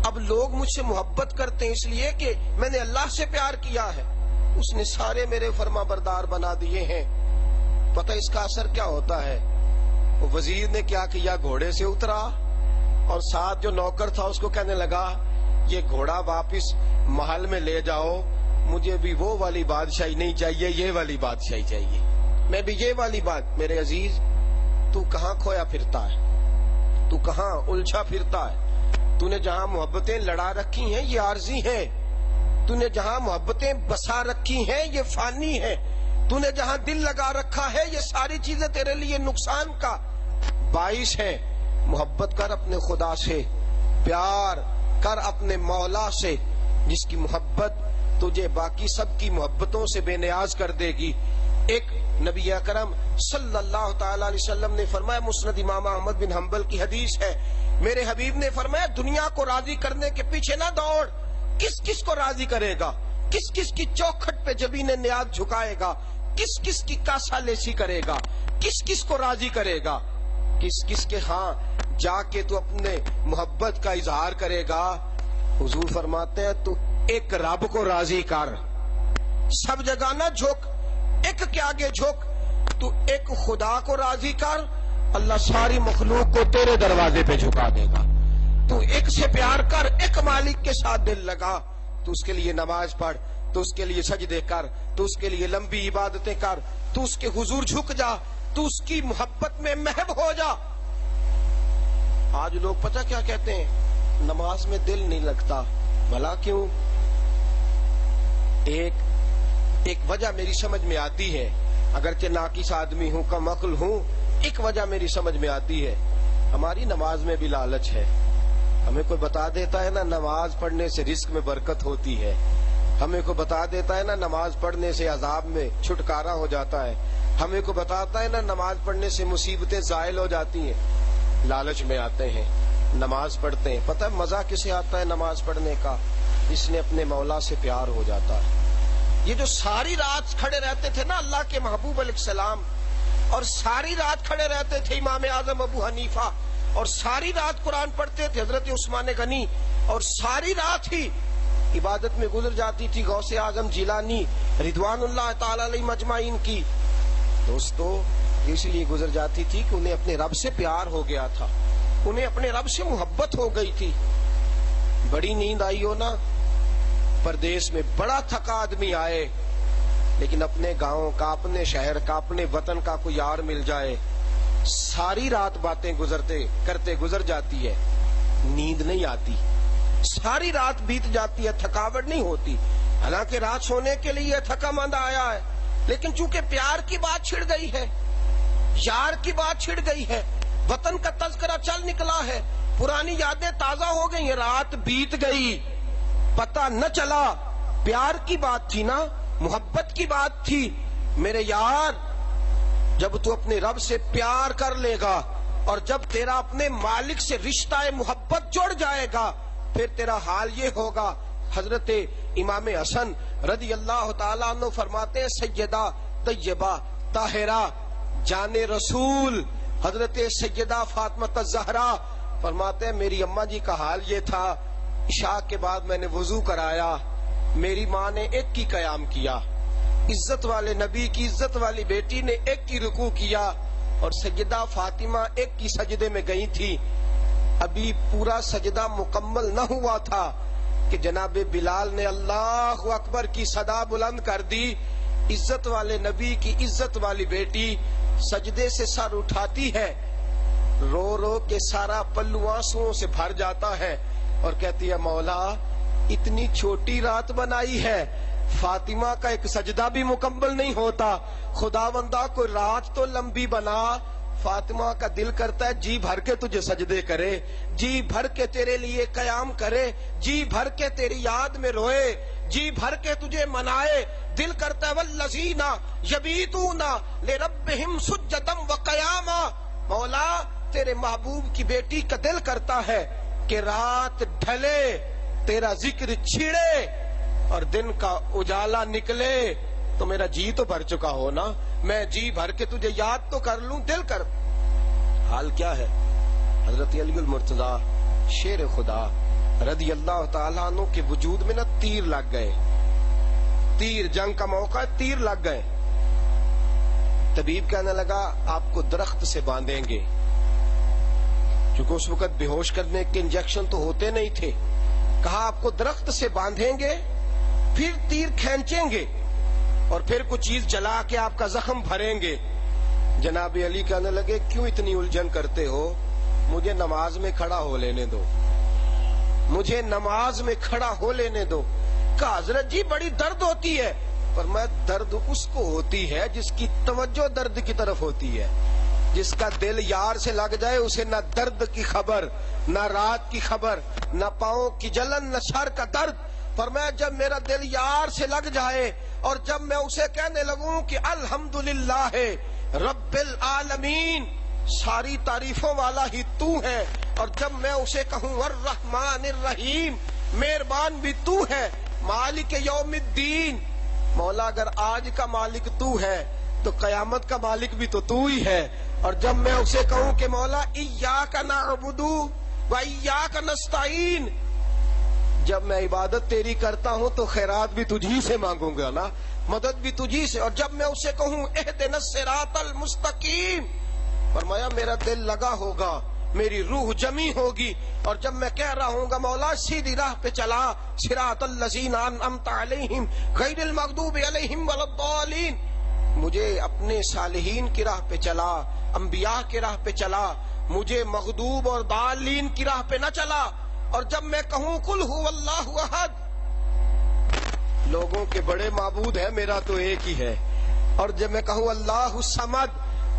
اب لوگ مجھ سے محبت کرتے ہیں اس لیے کہ میں نے اللہ سے پیار کیا ہے، اس نے سارے میرے فرما بردار بنا دیے ہیں۔ پتہ اس کا اثر کیا ہوتا ہے؟ وہ وزیر نے کیا کیا، گھوڑے سے اترا اور ساتھ جو نوکر تھا اس کو کہنے لگا یہ گھوڑا واپس محل میں لے جاؤ، مجھے بھی وہ والی بادشاہی نہیں چاہیے، یہ والی بادشاہی چاہیے، میں بھی یہ والی بات۔ میرے عزیز تو کہاں کھویا پھرتا ہے، تو کہاں الجھا پھرتا ہے؟ تو نے جہاں محبتیں لڑا رکھی ہیں یہ عارضی ہیں، تو نے جہاں محبتیں بسا رکھی ہیں یہ فانی ہیں، تو نے جہاں دل لگا رکھا ہے یہ ساری چیزیں تیرے لیے نقصان کا باعث ہے۔ محبت کر اپنے خدا سے، پیار کر اپنے مولا سے، جس کی محبت تجھے باقی سب کی محبتوں سے بے نیاز کر دے گی۔ ایک نبی اکرم صلی اللہ تعالی علیہ وسلم نے فرمایا، مسند امام احمد بن حنبل کی حدیث ہے، میرے حبیب نے فرمایا دنیا کو راضی کرنے کے پیچھے نہ دوڑ، کس کس کو راضی کرے گا، کس کس کی چوکھٹ پہ جبین نیاز جھکائے گا، کس کس کی کاسا لیسی کرے گا، کس کس کو راضی کرے گا، کس کس کے ہاں جا کے تو اپنے محبت کا اظہار کرے گا۔ حضور فرماتے ہیں تو ایک رب کو راضی کر، سب جگہ نہ جھک، ایک کے آگے جھک، تو ایک خدا کو راضی کر، اللہ ساری مخلوق کو تیرے دروازے پہ جھکا دے گا۔ تو ایک سے پیار کر، ایک مالک کے ساتھ دل لگا، تو اس کے لیے نماز پڑھ، تو اس کے لیے سجدے کر، تو اس کے لیے لمبی عبادتیں کر، تو اس کے حضور جھک جا، تو اس کی محبت میں محو ہو جا۔ آج لوگ پتہ کیا کہتے ہیں؟ نماز میں دل نہیں لگتا۔ بھلا کیوں؟ ایک وجہ میری سمجھ میں آتی ہے، اگرچہ ناقص آدمی ہوں، کم عقل ہوں، ایک وجہ میری سمجھ میں آتی ہے، ہماری نماز میں بھی لالچ ہے۔ ہمیں کوئی بتا دیتا ہے نا نماز پڑھنے سے رزق میں برکت ہوتی ہے، ہمیں کوئی بتا دیتا ہے نا نماز پڑھنے سے عذاب میں چھٹکارا ہو جاتا ہے، ہمیں کوئی بتاتا ہے نا نماز پڑھنے سے مصیبتیں زائل ہو جاتی ہیں، لالچ میں آتے ہیں، نماز پڑھتے ہیں۔ پتہ مزہ کسے آتا ہے نماز پڑھنے کا؟ جس نے اپنے مولا سے پیار ہو جاتا ہے۔ یہ جو ساری رات کھڑے رہتے تھے نا اللہ کے محبوب علیہ السلام، اور ساری رات کھڑے رہتے تھے امام اعظم ابو حنیفہ، اور ساری رات قرآن پڑھتے تھے حضرت عثمان غنی، اور ساری رات ہی عبادت میں گزر جاتی تھی غوث اعظم جیلانی رضوان اللہ تعالی علیہ مجمعین کی۔ دوستو اس لیے گزر جاتی تھی کہ انہیں اپنے رب سے پیار ہو گیا تھا، انہیں اپنے رب سے محبت ہو گئی تھی۔ بڑی نیند آئی ہو نا، پردیس میں بڑا تھکا آدمی آئے، لیکن اپنے گاؤں کا، اپنے شہر کا، اپنے وطن کا کوئی یار مل جائے، ساری رات باتیں کرتے گزر جاتی ہے، نیند نہیں آتی، ساری رات بیت جاتی ہے، تھکاوٹ نہیں ہوتی۔ حالانکہ رات سونے کے لیے تھکا مند آیا ہے، لیکن چونکہ پیار کی بات چھڑ گئی ہے، یار کی بات چھڑ گئی ہے، وطن کا تذکرہ چل نکلا ہے، پرانی یادیں تازہ ہو گئی ہیں، رات بیت گئی، پتہ نہ چلا۔ پیار کی بات تھی نا، محبت کی بات تھی۔ میرے یار، جب تو اپنے رب سے پیار کر لے گا اور جب تیرا اپنے مالک سے رشتہ محبت جڑ جائے گا، پھر تیرا حال یہ ہوگا۔ حضرت امام حسن رضی اللہ تعالیٰ عنہ فرماتے ہیں، سیدہ طیبہ طاہرہ جان رسول حضرت سیدہ فاطمہ الزہرا فرماتے ہیں، میری اماں جی کا حال یہ تھا، عشاء کے بعد میں نے وضو کرایا، میری ماں نے ایک کی قیام کیا، عزت والے نبی کی عزت والی بیٹی نے ایک کی رکوع کیا، اور سیدہ فاطمہ ایک کی سجدے میں گئی تھی۔ ابھی پورا سجدہ مکمل نہ ہوا تھا کہ جناب بلال نے اللہ اکبر کی صدا بلند کر دی۔ عزت والے نبی کی عزت والی بیٹی سجدے سے سر اٹھاتی ہے، رو رو کے سارا پلو آنسوؤں سے بھر جاتا ہے، اور کہتی ہے، مولا اتنی چھوٹی رات بنائی ہے، فاطمہ کا ایک سجدہ بھی مکمل نہیں ہوتا، خداوندا کوئی رات تو لمبی بنا۔ فاطمہ کا دل کرتا ہے جی بھر کے تجھے سجدے کرے، جی بھر کے تیرے لیے قیام کرے، جی بھر کے تیری یاد میں روئے، جی بھر کے تجھے منائے۔ دل کرتا ہے والذین یبیتون لربہم سجدا وقیاما، مولا تیرے محبوب کی بیٹی کا دل کرتا ہے کہ رات ڈھلے، تیرا ذکر چھڑے اور دن کا اجالا نکلے تو میرا جی تو بھر چکا ہو نا، میں جی بھر کے تجھے یاد تو کر لوں۔ دل کر حال کیا ہے؟ حضرت علی المرتضی شیر خدا رضی اللہ تعالیٰ عنہ کے وجود میں نا تیر لگ گئے، تیر جنگ کا موقع ہے، تیر لگ گئے۔ طبیب کہنے لگا آپ کو درخت سے باندھیں گے، چونکہ اس وقت بے ہوش کرنے کے انجیکشن تو ہوتے نہیں تھے، کہا آپ کو درخت سے باندھیں گے، پھر تیر کھینچیں گے اور پھر کچھ چیز جلا کے آپ کا زخم بھریں گے۔ جناب علی کہنے لگے کیوں اتنی الجھن کرتے ہو، مجھے نماز میں کھڑا ہو لینے دو، مجھے نماز میں کھڑا ہو لینے دو۔ کہا حضرت جی بڑی درد ہوتی ہے، پر میں درد اس کو ہوتی ہے جس کی توجہ درد کی طرف ہوتی ہے، جس کا دل یار سے لگ جائے اسے نہ درد کی خبر، نہ رات کی خبر، نہ پاؤں کی جلن، نہ سر کا درد۔ پر میں جب میرا دل یار سے لگ جائے اور جب میں اسے کہنے لگوں کہ الحمدللہ رب العالمین، ساری تعریفوں والا ہی تو ہے، اور جب میں اسے کہوں الرحمن الرحیم، مہربان بھی تو ہے، مالک یوم الدین، مولا اگر آج کا مالک تو ہے تو قیامت کا مالک بھی تو ہی ہے۔ اور جب میں اسے کہوں کہ مولا ایاک نعبد و ایاک نستعین، جب میں عبادت تیری کرتا ہوں تو خیرات بھی تجھی سے مانگوں گا نا، مدد بھی تجھی سے۔ اور جب میں اسے کہوں اہدنا الصراط المستقیم، فرمایا میرا دل لگا ہوگا، میری روح جمی ہوگی، اور جب میں کہہ رہا ہوں گا مولا سیدھی راہ پہ چلا، صراط الذین انعمت علیہم غیر المغضوب علیہم ولا الضالین، مجھے اپنے صالحین کی راہ پہ چلا، انبیاء کی راہ پہ چلا، مجھے مغضوب اور ضالین کی راہ پہ نہ چلا۔ اور جب میں کہوں قل هو اللہ احد، لوگوں کے بڑے معبود ہیں، میرا تو ایک ہی ہے۔ اور جب میں کہوں اللہ الصمد،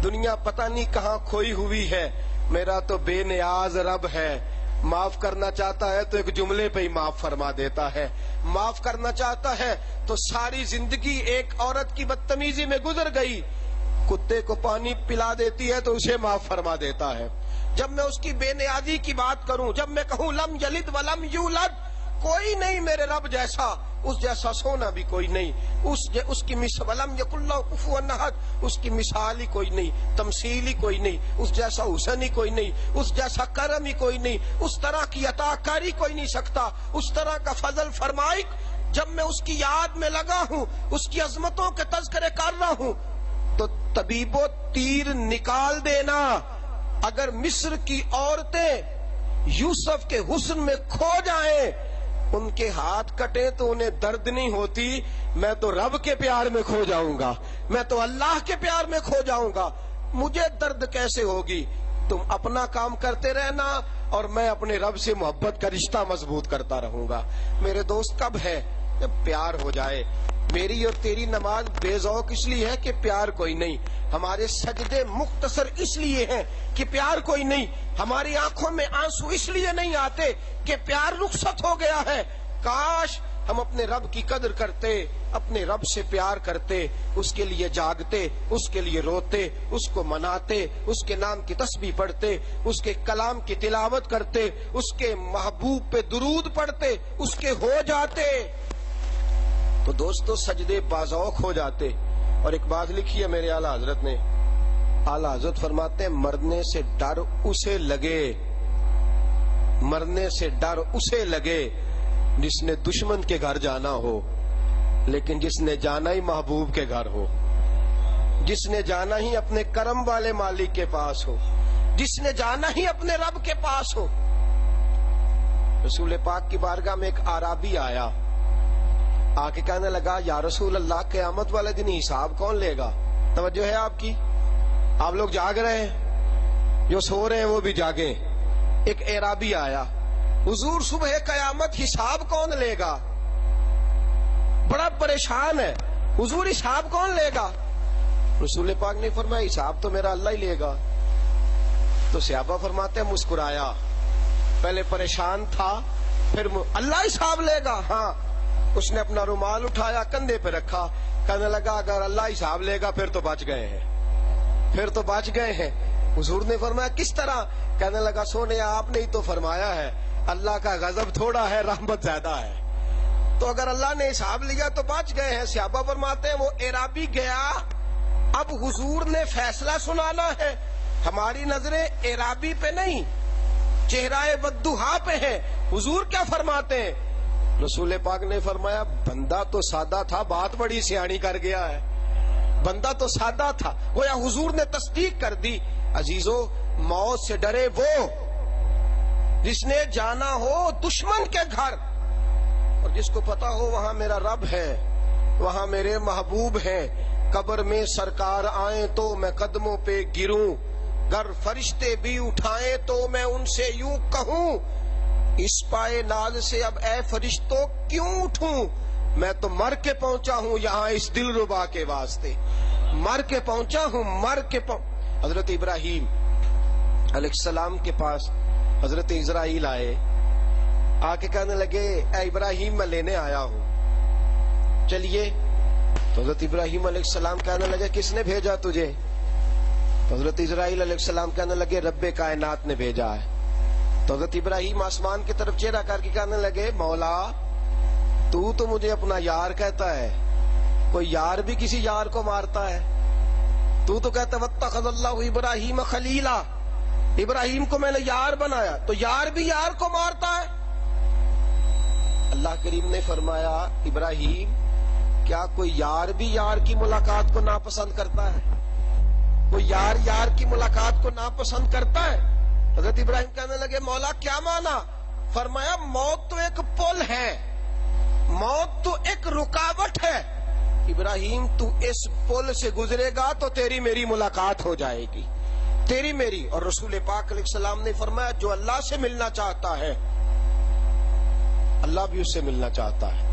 دنیا پتہ نہیں کہاں کھوئی ہوئی ہے، میرا تو بے نیاز رب ہے۔ معاف کرنا چاہتا ہے تو ایک جملے پہ ہی معاف فرما دیتا ہے، معاف کرنا چاہتا ہے تو ساری زندگی ایک عورت کی بدتمیزی میں گزر گئی، کتے کو پانی پلا دیتی ہے تو اسے معاف فرما دیتا ہے۔ جب میں اس کی بے نیازی کی بات کروں، جب میں کہوں لم یلد ولم یولد، کوئی نہیں میرے رب جیسا، اس جیسا سونا بھی کوئی نہیں، اس کی ولم یکن لہ کفوا احد، اس کی مثال ہی کوئی نہیں، تمثیل ہی کوئی نہیں، اس جیسا حسن ہی کوئی نہیں، اس جیسا کرم ہی کوئی نہیں، اس طرح کی عطا کاری کوئی نہیں سکتا، اس طرح کا فضل فرمائی۔ جب میں اس کی یاد میں لگا ہوں، اس کی عظمتوں کے تذکرے کر رہا ہوں، تو طبیب و تیر نکال دینا۔ اگر مصر کی عورتیں یوسف کے حسن میں کھو جائیں، ان کے ہاتھ کٹے تو انہیں درد نہیں ہوتی، میں تو رب کے پیار میں کھو جاؤں گا، میں تو اللہ کے پیار میں کھو جاؤں گا، مجھے درد کیسے ہوگی؟ تم اپنا کام کرتے رہنا اور میں اپنے رب سے محبت کا رشتہ مضبوط کرتا رہوں گا۔ میرے دوست کب ہے؟ جب پیار ہو جائے۔ میری اور تیری نماز بے ذوق اس لیے ہے کہ پیار کوئی نہیں، ہمارے سجدے مختصر اس لیے ہیں کہ پیار کوئی نہیں، ہماری آنکھوں میں آنسو اس لیے نہیں آتے کہ پیار رخصت ہو گیا ہے۔ کاش ہم اپنے رب کی قدر کرتے، اپنے رب سے پیار کرتے، اس کے لیے جاگتے، اس کے لیے روتے، اس کو مناتے، اس کے نام کی تسبیح پڑھتے، اس کے کلام کی تلاوت کرتے، اس کے محبوب پہ درود پڑھتے، اس کے ہو جاتے تو دوستو سجدے باذوق ہو جاتے۔ اور ایک بات لکھی ہے میرے اعلیٰ حضرت نے، اعلیٰ حضرت فرماتے ہیں مرنے سے ڈر اسے لگے، مرنے سے ڈر اسے لگے جس نے دشمن کے گھر جانا ہو، لیکن جس نے جانا ہی محبوب کے گھر ہو، جس نے جانا ہی اپنے کرم والے مالک کے پاس ہو، جس نے جانا ہی اپنے رب کے پاس ہو۔ رسول پاک کی بارگاہ میں ایک اعرابی آیا، آ کے کہنے لگا یا رسول اللہ قیامت والے دن حساب کون لے گا؟ توجہ ہے آپ کی؟ آپ لوگ جاگ رہے ہیں، جو سو رہے ہیں وہ بھی جاگیں۔ ایک اعرابی آیا، حضور صبح قیامت حساب کون لے گا؟ بڑا پریشان ہے، حضور حساب کون لے گا؟ رسول پاک نے فرمایا حساب تو میرا اللہ ہی لے گا۔ تو صحابہ فرماتے ہیں مسکرایا، پہلے پریشان تھا پھر اللہ حساب لے گا؟ ہاں۔ اس نے اپنا رومال اٹھایا کندھے پہ رکھا، کہنے لگا اگر اللہ حساب لے گا پھر تو بچ گئے ہیں، پھر تو بچ گئے ہیں۔ حضور نے فرمایا کس طرح؟ کہنے لگا سونے آپ نے ہی تو فرمایا ہے اللہ کا غضب تھوڑا ہے رحمت زیادہ ہے، تو اگر اللہ نے حساب لیا تو بچ گئے ہیں۔ صحابہ فرماتے ہیں وہ اعرابی گیا، اب حضور نے فیصلہ سنانا ہے، ہماری نظریں اعرابی پہ نہیں چہرہ بددہا پہ ہیں۔ حضور کیا فرماتے ہیں؟ رسول پاک نے فرمایا بندہ تو سادہ تھا، بات بڑی سیاਣੀ کر گیا ہے، بندہ تو سادہ تھا، گویا حضور نے تصدیق کر دی۔ عزیزو موت سے ڈرے وہ جس نے جانا ہو دشمن کے گھر، اور جس کو پتا ہو وہاں میرا رب ہے، وہاں میرے محبوب ہیں، قبر میں سرکار آئیں تو میں قدموں پہ گروں، گر فرشتے بھی اٹھائیں تو میں ان سے یوں کہوں اس پائے ناز سے اب اے فرشتوں کیوں اٹھوں، میں تو مر کے پہنچا ہوں یہاں اس دل ربا کے واسطے، مر کے پہنچا ہوں، حضرت ابراہیم علیہ السلام کے پاس حضرت اسرائیل آئے، آ کے کہنے لگے اے ابراہیم میں لینے آیا ہوں، چلیے۔ تو حضرت ابراہیم علیہ السلام کہنے لگے کس نے بھیجا تجھے؟ تو حضرت اسرائیل علیہ السلام کہنے لگے رب کائنات نے بھیجا ہے۔ تو حضرت ابراہیم آسمان کی طرف چہرہ کر کے کہنے لگے مولا تو مجھے اپنا یار کہتا ہے، کوئی یار بھی کسی یار کو مارتا ہے؟ تو کہتا واتخذ اللہ ابراہیم خلیلا، ابراہیم کو میں نے یار بنایا، تو یار بھی یار کو مارتا ہے؟ اللہ کریم نے فرمایا ابراہیم کیا کوئی یار بھی یار کی ملاقات کو ناپسند کرتا ہے؟ کوئی یار یار کی ملاقات کو ناپسند کرتا ہے؟ حضرت ابراہیم کہنے لگے مولا کیا مانا؟ فرمایا موت تو ایک پل ہے، موت تو ایک رکاوٹ ہے، ابراہیم تو اس پل سے گزرے گا تو تیری میری ملاقات ہو جائے گی، تیری میری۔ اور رسول پاک علیہ السلام نے فرمایا جو اللہ سے ملنا چاہتا ہے اللہ بھی اس سے ملنا چاہتا ہے،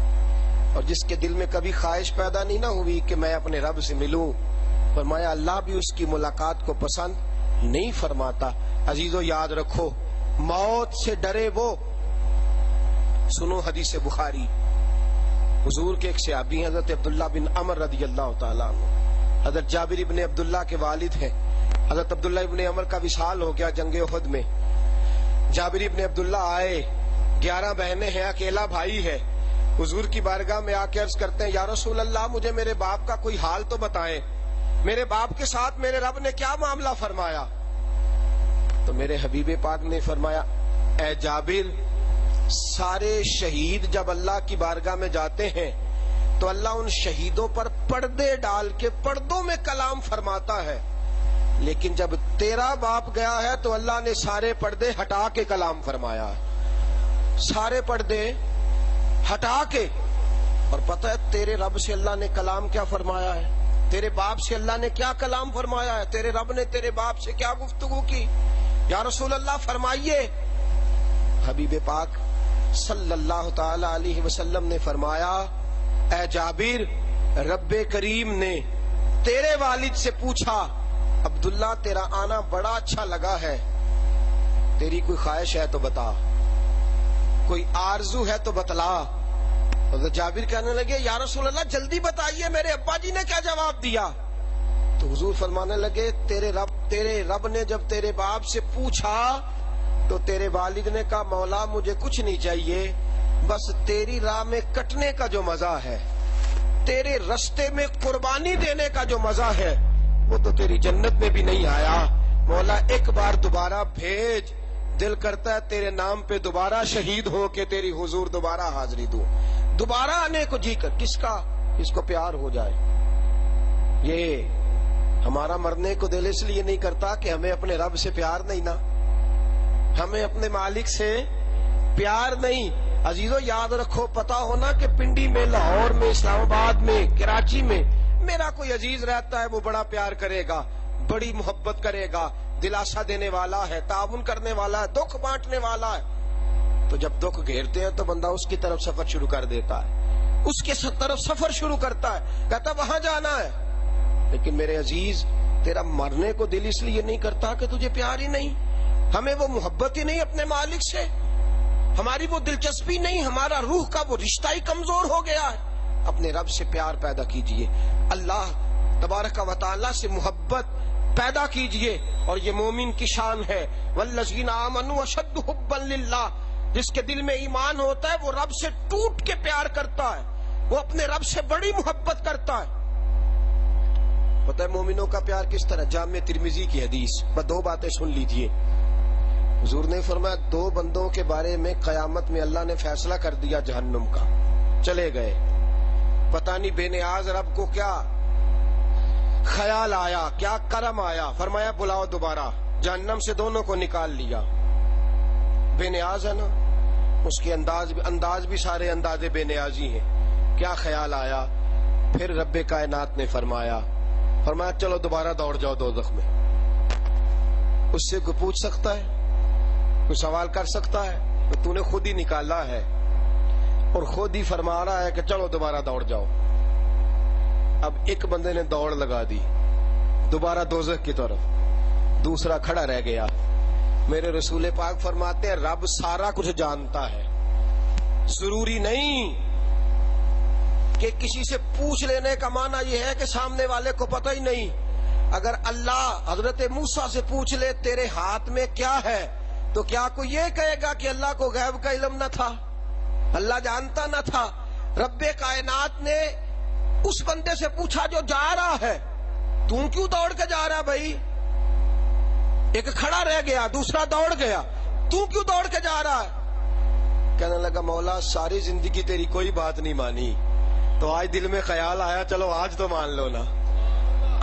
اور جس کے دل میں کبھی خواہش پیدا نہیں نہ ہوئی کہ میں اپنے رب سے ملوں، فرمایا اللہ بھی اس کی ملاقات کو پسند نہیں فرماتا۔ عزیزو یاد رکھو، موت سے ڈرے وہ، سنو حدیث بخاری، حضور کے ایک صحابی ہیں حضرت عبداللہ بن عمر رضی اللہ تعالیٰ عنہ، حضرت جابر ابن عبداللہ کے والد ہیں۔ حضرت عبداللہ ابن عمر کا وصال ہو گیا جنگ احد میں۔ جابر ابن عبداللہ آئے، 11 بہنیں ہیں، اکیلا بھائی ہے، حضور کی بارگاہ میں آ کے عرض کرتے ہیں یا رسول اللہ مجھے میرے باپ کا کوئی حال تو بتائیں، میرے باپ کے ساتھ میرے رب نے کیا معاملہ فرمایا؟ تو میرے حبیب پاک نے فرمایا اے جابر، سارے شہید جب اللہ کی بارگاہ میں جاتے ہیں تو اللہ ان شہیدوں پر پردے ڈال کے پردوں میں کلام فرماتا ہے، لیکن جب تیرا باپ گیا ہے تو اللہ نے سارے پردے ہٹا کے کلام فرمایا ہے، سارے پردے ہٹا کے۔ اور پتہ ہے تیرے رب سے اللہ نے کلام کیا فرمایا ہے؟ تیرے باپ سے اللہ نے کیا کلام فرمایا ہے؟ تیرے رب نے تیرے باپ سے کیا گفتگو کی؟ یا رسول اللہ فرمائیے۔ حبیب پاک صلی اللہ تعالی علیہ وسلم نے فرمایا اے جابر، رب کریم نے تیرے والد سے پوچھا عبداللہ تیرا آنا بڑا اچھا لگا ہے، تیری کوئی خواہش ہے تو بتا، کوئی آرزو ہے تو بتلا۔ حضرت جابر کہنے لگے یا رسول اللہ جلدی بتائیے، میرے ابا جی نے کیا جواب دیا؟ تو حضور فرمانے لگے تیرے رب نے جب تیرے باپ سے پوچھا تو تیرے والد نے کہا مولا مجھے کچھ نہیں چاہیے، بس تیری راہ میں کٹنے کا جو مزہ ہے، تیرے رستے میں قربانی دینے کا جو مزہ ہے وہ تو تیری جنت میں بھی نہیں آیا، مولا ایک بار دوبارہ بھیج، دل کرتا ہے تیرے نام پہ دوبارہ شہید ہو کے تیری حضور دوبارہ حاضری دوں، دوبارہ آنے کو جی کر۔ کس کا؟ اس کو پیار ہو جائے۔ یہ ہمارا مرنے کو دل اس لیے نہیں کرتا کہ ہمیں اپنے رب سے پیار نہیں نا، ہمیں اپنے مالک سے پیار نہیں۔ عزیزو یاد رکھو، پتا ہونا کہ پنڈی میں، لاہور میں، اسلام آباد میں، کراچی میں میرا کوئی عزیز رہتا ہے وہ بڑا پیار کرے گا، بڑی محبت کرے گا، دلاسا دینے والا ہے، تعاون کرنے والا ہے، دکھ بانٹنے والا ہے۔ تو جب دکھ گھیرتے ہیں تو بندہ اس کی طرف سفر شروع کر دیتا ہے، اس کے طرف سفر شروع کرتا ہے، کہتا وہاں جانا ہے۔ لیکن میرے عزیز تیرا مرنے کو دل اس لیے نہیں کرتا کہ تجھے پیار ہی نہیں، ہمیں وہ محبت ہی نہیں اپنے مالک سے، ہماری وہ دلچسپی نہیں، ہمارا روح کا وہ رشتہ ہی کمزور ہو گیا ہے۔ اپنے رب سے پیار پیدا کیجئے، اللہ تبارک و تعالی سے محبت پیدا کیجئے، اور یہ مومن کی شان ہے۔ والذین آمنوا اشد حبا للہ، جس کے دل میں ایمان ہوتا ہے وہ رب سے ٹوٹ کے پیار کرتا ہے، وہ اپنے رب سے بڑی محبت کرتا ہے۔ پتہ ہے مومنوں کا پیار کس طرح؟ جامع ترمذی کی حدیث، بس 2 باتیں سن لیجئے۔ حضور نے فرمایا 2 بندوں کے بارے میں قیامت میں اللہ نے فیصلہ کر دیا جہنم کا، چلے گئے، پتہ نہیں بے نیاز رب کو کیا خیال آیا، کیا کرم آیا، فرمایا بلاؤ دوبارہ، جہنم سے دونوں کو نکال لیا۔ بے نیاز ہے نا، اس کے انداز بھی سارے انداز بے نیازی ہیں، کیا خیال آیا؟ پھر رب کائنات نے فرمایا چلو دوبارہ دوڑ جاؤ دوزخ میں۔ اس سے کوئی پوچھ سکتا ہے؟ کوئی سوال کر سکتا ہے؟ تو نے خود ہی نکالا ہے اور خود ہی فرما رہا ہے کہ چلو دوبارہ دوڑ جاؤ۔ اب ایک بندے نے دوڑ لگا دی دوبارہ دوزخ کی طرف، دوسرا کھڑا رہ گیا۔ میرے رسول پاک فرماتے ہیں رب سارا کچھ جانتا ہے، ضروری نہیں کہ کسی سے پوچھ لینے کا معنی یہ ہے کہ سامنے والے کو پتہ ہی نہیں۔ اگر اللہ حضرت موسیٰ سے پوچھ لے تیرے ہاتھ میں کیا ہے تو کیا کوئی یہ کہے گا کہ اللہ کو غیب کا علم نہ تھا، اللہ جانتا نہ تھا؟ رب کائنات نے اس بندے سے پوچھا جو جا رہا ہے، تو کیوں دوڑ کے جا رہا بھائی؟ ایک کھڑا رہ گیا، دوسرا دوڑ گیا، تو کیوں دوڑ کے جا رہا ہے؟ کہنے لگا مولا ساری زندگی تیری کوئی بات نہیں مانی، تو آج دل میں خیال آیا چلو آج تو مان لو نا،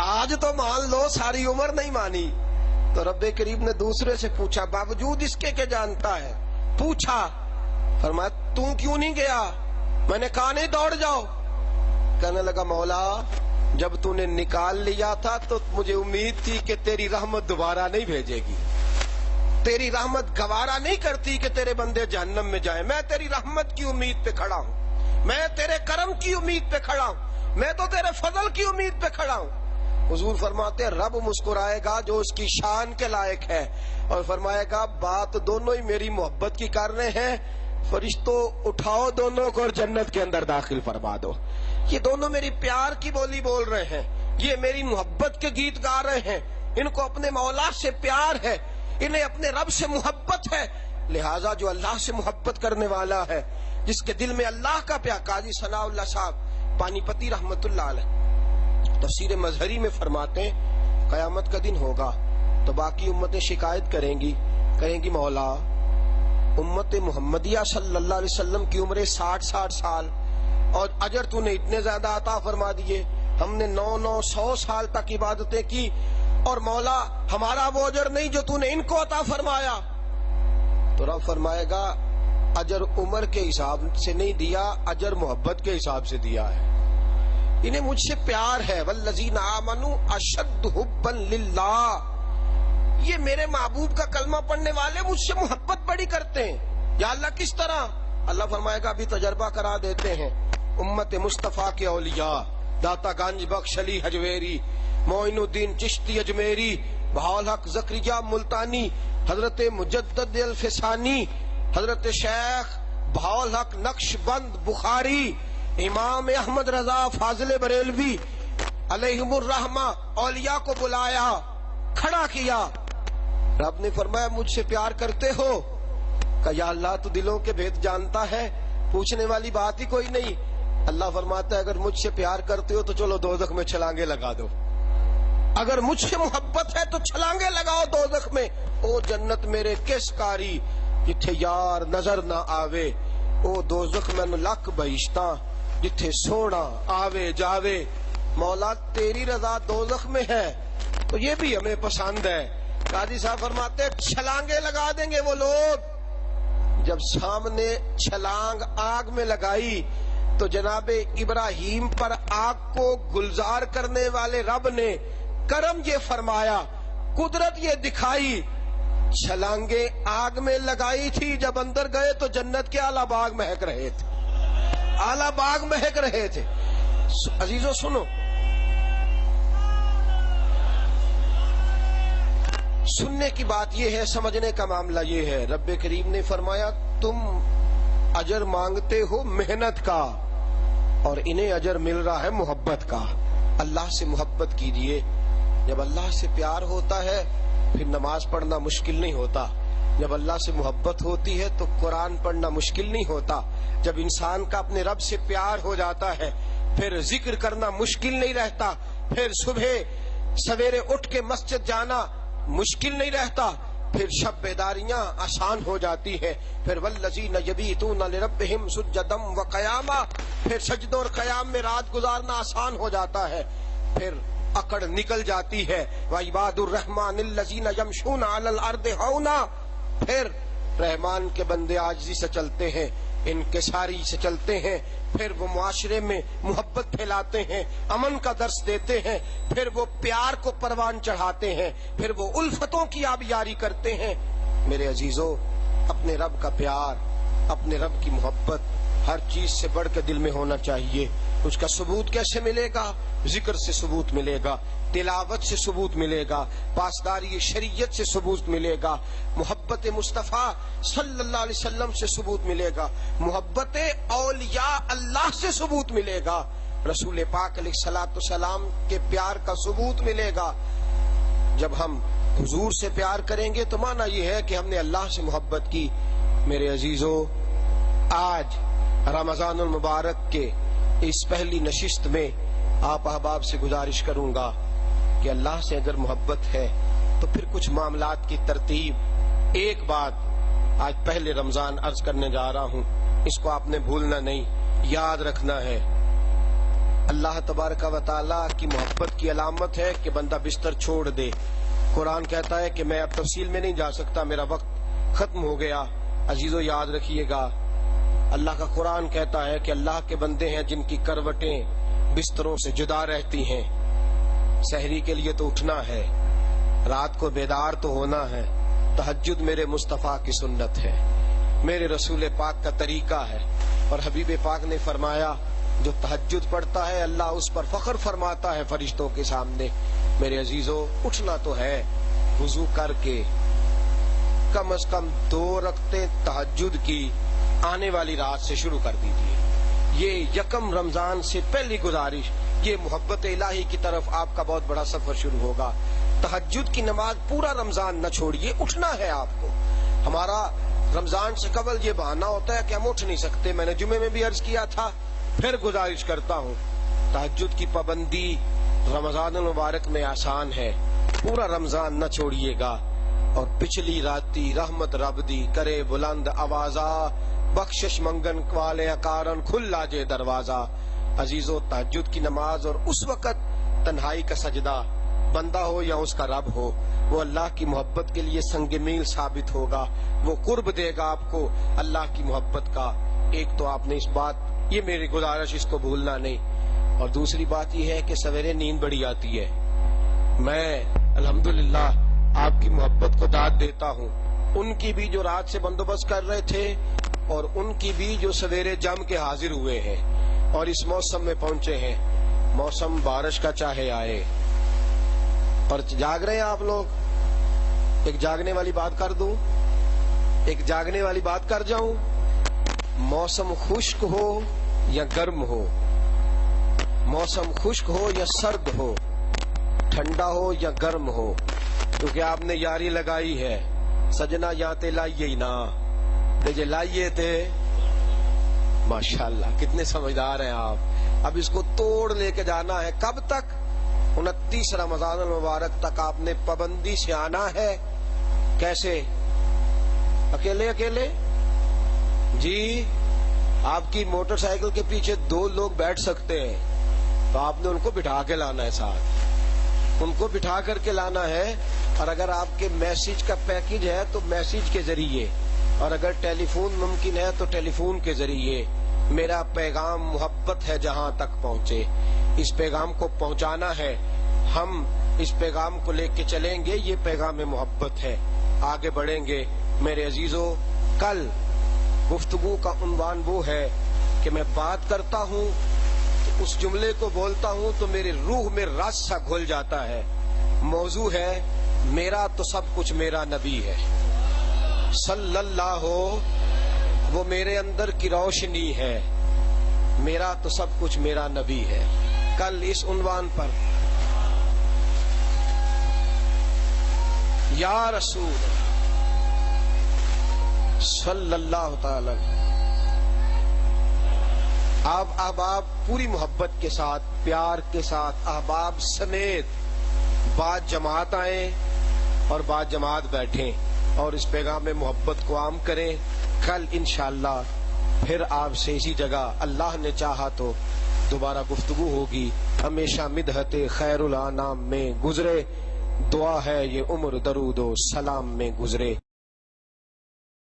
آج تو مان لو، ساری عمر نہیں مانی۔ تو رب کریم نے دوسرے سے پوچھا باوجود اس کے کہ جانتا ہے، پوچھا، فرمایا تو کیوں نہیں گیا؟ میں نے کہا نہیں دوڑ جاؤ، کہنے لگا مولا جب تو نے نکال لیا تھا تو مجھے امید تھی کہ تیری رحمت دوبارہ نہیں بھیجے گی، تیری رحمت گوارا نہیں کرتی کہ تیرے بندے جہنم میں جائیں. میں تیری رحمت کی امید پہ کھڑا ہوں، میں تیرے کرم کی امید پہ کھڑا ہوں، میں تو تیرے فضل کی امید پہ کھڑا ہوں. حضور فرماتے ہیں رب مسکرائے گا جو اس کی شان کے لائق ہے، اور فرمائے گا بات دونوں ہی میری محبت کی کر رہے ہیں، فرشتوں اٹھاؤ دونوں کو اور جنت کے اندر داخل فرما دو. یہ دونوں میری پیار کی بولی بول رہے ہیں، یہ میری محبت کے گیت گا رہے ہیں، ان کو اپنے مولا سے پیار ہے، انہیں اپنے رب سے محبت ہے. لہٰذا جو اللہ سے محبت کرنے والا ہے، جس کے دل میں اللہ کا پیار. قاضی ثناء اللہ صاحب پانی پتی رحمت اللہ علیہ تفسیر مظہری میں فرماتے ہیں قیامت کا دن ہوگا تو باقی امتیں شکایت کریں گی مولا امت محمدیہ صلی اللہ علیہ وسلم کی عمر 60 سال اور اجر تو نے اتنے زیادہ عطا فرما دیے، ہم نے 900 سال تک عبادتیں کی اور مولا ہمارا وہ اجر نہیں جو تو نے ان کو عطا فرمایا. تو رب فرمائے گا اجر عمر کے حساب سے نہیں دیا، اجر محبت کے حساب سے دیا ہے، انہیں مجھ سے پیار ہے. والذین آمنوا اشد حبا للہ، یہ میرے محبوب کا کلمہ پڑھنے والے مجھ سے محبت بڑی کرتے ہیں. یا اللہ کس طرح؟ اللہ فرمائے گا ابھی تجربہ کرا دیتے ہیں. امت مصطفیٰ کے اولیاء داتا گنج بخش علی حجویری، معین الدین چشتی اجمیری، بہاول حق زکریا ملتانی، حضرت مجدد الفسانی، حضرت شیخ بہاول حق نقش بند بخاری، امام احمد رضا فاضل بریلوی علیہم الرحمہ، اولیاء کو بلایا، کھڑا کیا. رب نے فرمایا مجھ سے پیار کرتے ہو؟ کہ یا اللہ تو دلوں کے بھید جانتا ہے، پوچھنے والی بات ہی کوئی نہیں. اللہ فرماتا ہے اگر مجھ سے پیار کرتے ہو تو چلو دوزخ میں چھلانگے لگا دو، اگر مجھ سے محبت ہے تو چھلانگے لگاؤ دوزخ میں. او جنت میرے کس کاری جتھے یار نظر نہ آوے، او دوزخ میں لکھ بہشتاں جتھے سونا آوے جاوے. مولا تیری رضا دوزخ میں ہے تو یہ بھی ہمیں پسند ہے. قاضی صاحب فرماتے چھلانگے لگا دیں گے وہ لوگ. جب سامنے چھلانگ آگ میں لگائی تو جناب ابراہیم پر آگ کو گلزار کرنے والے رب نے کرم یہ فرمایا، قدرت یہ دکھائی، چھلانگے آگ میں لگائی تھی، جب اندر گئے تو جنت کے اعلیٰ باغ مہک رہے تھے، اعلیٰ باغ مہک رہے تھے. عزیزو سنو، سننے کی بات یہ ہے، سمجھنے کا معاملہ یہ ہے. رب کریم نے فرمایا تم اجر مانگتے ہو محنت کا اور انہیں اجر مل رہا ہے محبت کا. اللہ سے محبت کیجیے. جب اللہ سے پیار ہوتا ہے پھر نماز پڑھنا مشکل نہیں ہوتا، جب اللہ سے محبت ہوتی ہے تو قرآن پڑھنا مشکل نہیں ہوتا، جب انسان کا اپنے رب سے پیار ہو جاتا ہے پھر ذکر کرنا مشکل نہیں رہتا، پھر صبح سویرے اٹھ کے مسجد جانا مشکل نہیں رہتا، پھر شب بیداریاں آسان ہو جاتی ہیں، پھر والذین یبیتون لربہم سجدا وقیاما، پھر سجدوں اور قیام میں رات گزارنا آسان ہو جاتا ہے، پھر اکڑ نکل جاتی ہے. وعباد الرحمن الذین یمشون علی الارض ہونا، پھر رحمان کے بندے عاجزی سے چلتے ہیں، انکساری سے چلتے ہیں، پھر وہ معاشرے میں محبت پھیلاتے ہیں، امن کا درس دیتے ہیں، پھر وہ پیار کو پروان چڑھاتے ہیں، پھر وہ الفتوں کی آبیاری کرتے ہیں. میرے عزیزو، اپنے رب کا پیار، اپنے رب کی محبت ہر چیز سے بڑھ کے دل میں ہونا چاہیے. اس کا ثبوت کیسے ملے گا؟ ذکر سے ثبوت ملے گا، تلاوت سے ثبوت ملے گا، پاسداری شریعت سے ثبوت ملے گا، محبت مصطفیٰ صلی اللہ علیہ وسلم سے ثبوت ملے گا، محبت اولیاء اللہ سے ثبوت ملے گا، رسول پاک علیہ الصلوۃ والسلام کے پیار کا ثبوت ملے گا. جب ہم حضور سے پیار کریں گے تو معنی یہ ہے کہ ہم نے اللہ سے محبت کی. میرے عزیزو، آج رمضان المبارک کے اس پہلی نشست میں آپ احباب سے گزارش کروں گا کہ اللہ سے اگر محبت ہے تو پھر کچھ معاملات کی ترتیب. ایک بات آج پہلے رمضان عرض کرنے جا رہا ہوں، اس کو آپ نے بھولنا نہیں، یاد رکھنا ہے. اللہ تبارک و تعالیٰ کی محبت کی علامت ہے کہ بندہ بستر چھوڑ دے. قرآن کہتا ہے کہ میں اب تفصیل میں نہیں جا سکتا، میرا وقت ختم ہو گیا. عزیزو یاد رکھیے گا، اللہ کا قرآن کہتا ہے کہ اللہ کے بندے ہیں جن کی کروٹیں بستروں سے جدا رہتی ہیں. سحری کے لیے تو اٹھنا ہے, رات کو بیدار تو ہونا ہے. تہجد میرے مصطفیٰ کی سنت ہے, میرے رسول پاک کا طریقہ ہے. اور حبیب پاک نے فرمایا جو تہجد پڑھتا ہے اللہ اس پر فخر فرماتا ہے فرشتوں کے سامنے. میرے عزیزو, اٹھنا تو ہے, وضو کر کے کم از کم 2 رکعتیں تہجد کی آنے والی رات سے شروع کر دیجیے. یہ یکم رمضان سے پہلی گزارش, یہ محبت الہی کی طرف آپ کا بہت بڑا سفر شروع ہوگا. تہجد کی نماز پورا رمضان نہ چھوڑیے, اٹھنا ہے آپ کو. ہمارا رمضان سے قبل یہ بہانہ ہوتا ہے کہ ہم اٹھ نہیں سکتے. میں نے جمعے میں بھی عرض کیا تھا, پھر گزارش کرتا ہوں, تہجد کی پابندی رمضان المبارک میں آسان ہے. پورا رمضان نہ چھوڑیے گا. اور پچھلی راتی رحمت رب دی کرے بلند آوازہ, بخشش منگن والے کارن کھلا جے دروازہ. عزیزو, تہجد کی نماز اور اس وقت تنہائی کا سجدہ, بندہ ہو یا اس کا رب ہو, وہ اللہ کی محبت کے لیے سنگ میل ثابت ہوگا. وہ قرب دے گا آپ کو اللہ کی محبت کا. ایک تو آپ نے اس بات, یہ میری گزارش, اس کو بھولنا نہیں. اور دوسری بات یہ ہے کہ سویرے نیند بڑی آتی ہے. میں الحمدللہ آپ کی محبت کو داد دیتا ہوں, ان کی بھی جو رات سے بندوبست کر رہے تھے اور ان کی بھی جو سویرے جم کے حاضر ہوئے ہیں اور اس موسم میں پہنچے ہیں. موسم بارش کا چاہے آئے, اور جاگ رہے ہیں آپ لوگ. ایک جاگنے والی بات کر دوں, ایک جاگنے والی بات کر جاؤں. موسم خشک ہو یا گرم ہو, موسم خشک ہو یا سرد ہو, ٹھنڈا ہو یا گرم ہو, کیونکہ آپ نے یاری لگائی ہے. سجنا یا تے لائیے ہی نا, جے لائیے تھے. ماشاءاللہ کتنے سمجھدار ہیں آپ. اب اس کو توڑ لے کے جانا ہے. کب تک؟ 29 رمضان المبارک تک آپ نے پابندی سے آنا ہے. کیسے؟ اکیلے اکیلے؟ جی, آپ کی موٹر سائیکل کے پیچھے 2 لوگ بیٹھ سکتے ہیں, تو آپ نے ان کو بٹھا کے لانا ہے ساتھ, ان کو بٹھا کر کے لانا ہے. اور اگر آپ کے میسج کا پیکج ہے تو میسج کے ذریعے, اور اگر ٹیلی فون ممکن ہے تو ٹیلی فون کے ذریعے. میرا پیغام محبت ہے جہاں تک پہنچے, اس پیغام کو پہنچانا ہے. ہم اس پیغام کو لے کے چلیں گے, یہ پیغام محبت ہے. آگے بڑھیں گے. میرے عزیزو, کل گفتگو کا عنوان وہ ہے کہ میں بات کرتا ہوں تو اس جملے کو بولتا ہوں تو میری روح میں رس سا گھل جاتا ہے. موضوع ہے میرا تو سب کچھ میرا نبی ہے صلی اللہ ہو, وہ میرے اندر کی روشنی ہے. میرا تو سب کچھ میرا نبی ہے. کل اس عنوان پر یا رسول صلی اللہ تعالی, آپ احباب پوری محبت کے ساتھ, پیار کے ساتھ, احباب سمیت بعد جماعت آئیں اور بعد جماعت بیٹھیں اور اس پیغام میں محبت کو عام کریں. کل انشاءاللہ پھر آپ سے اسی جگہ اللہ نے چاہا تو دوبارہ گفتگو ہوگی. ہمیشہ مدحت خیر الانام میں گزرے, دعا ہے یہ عمر درود و سلام میں گزرے.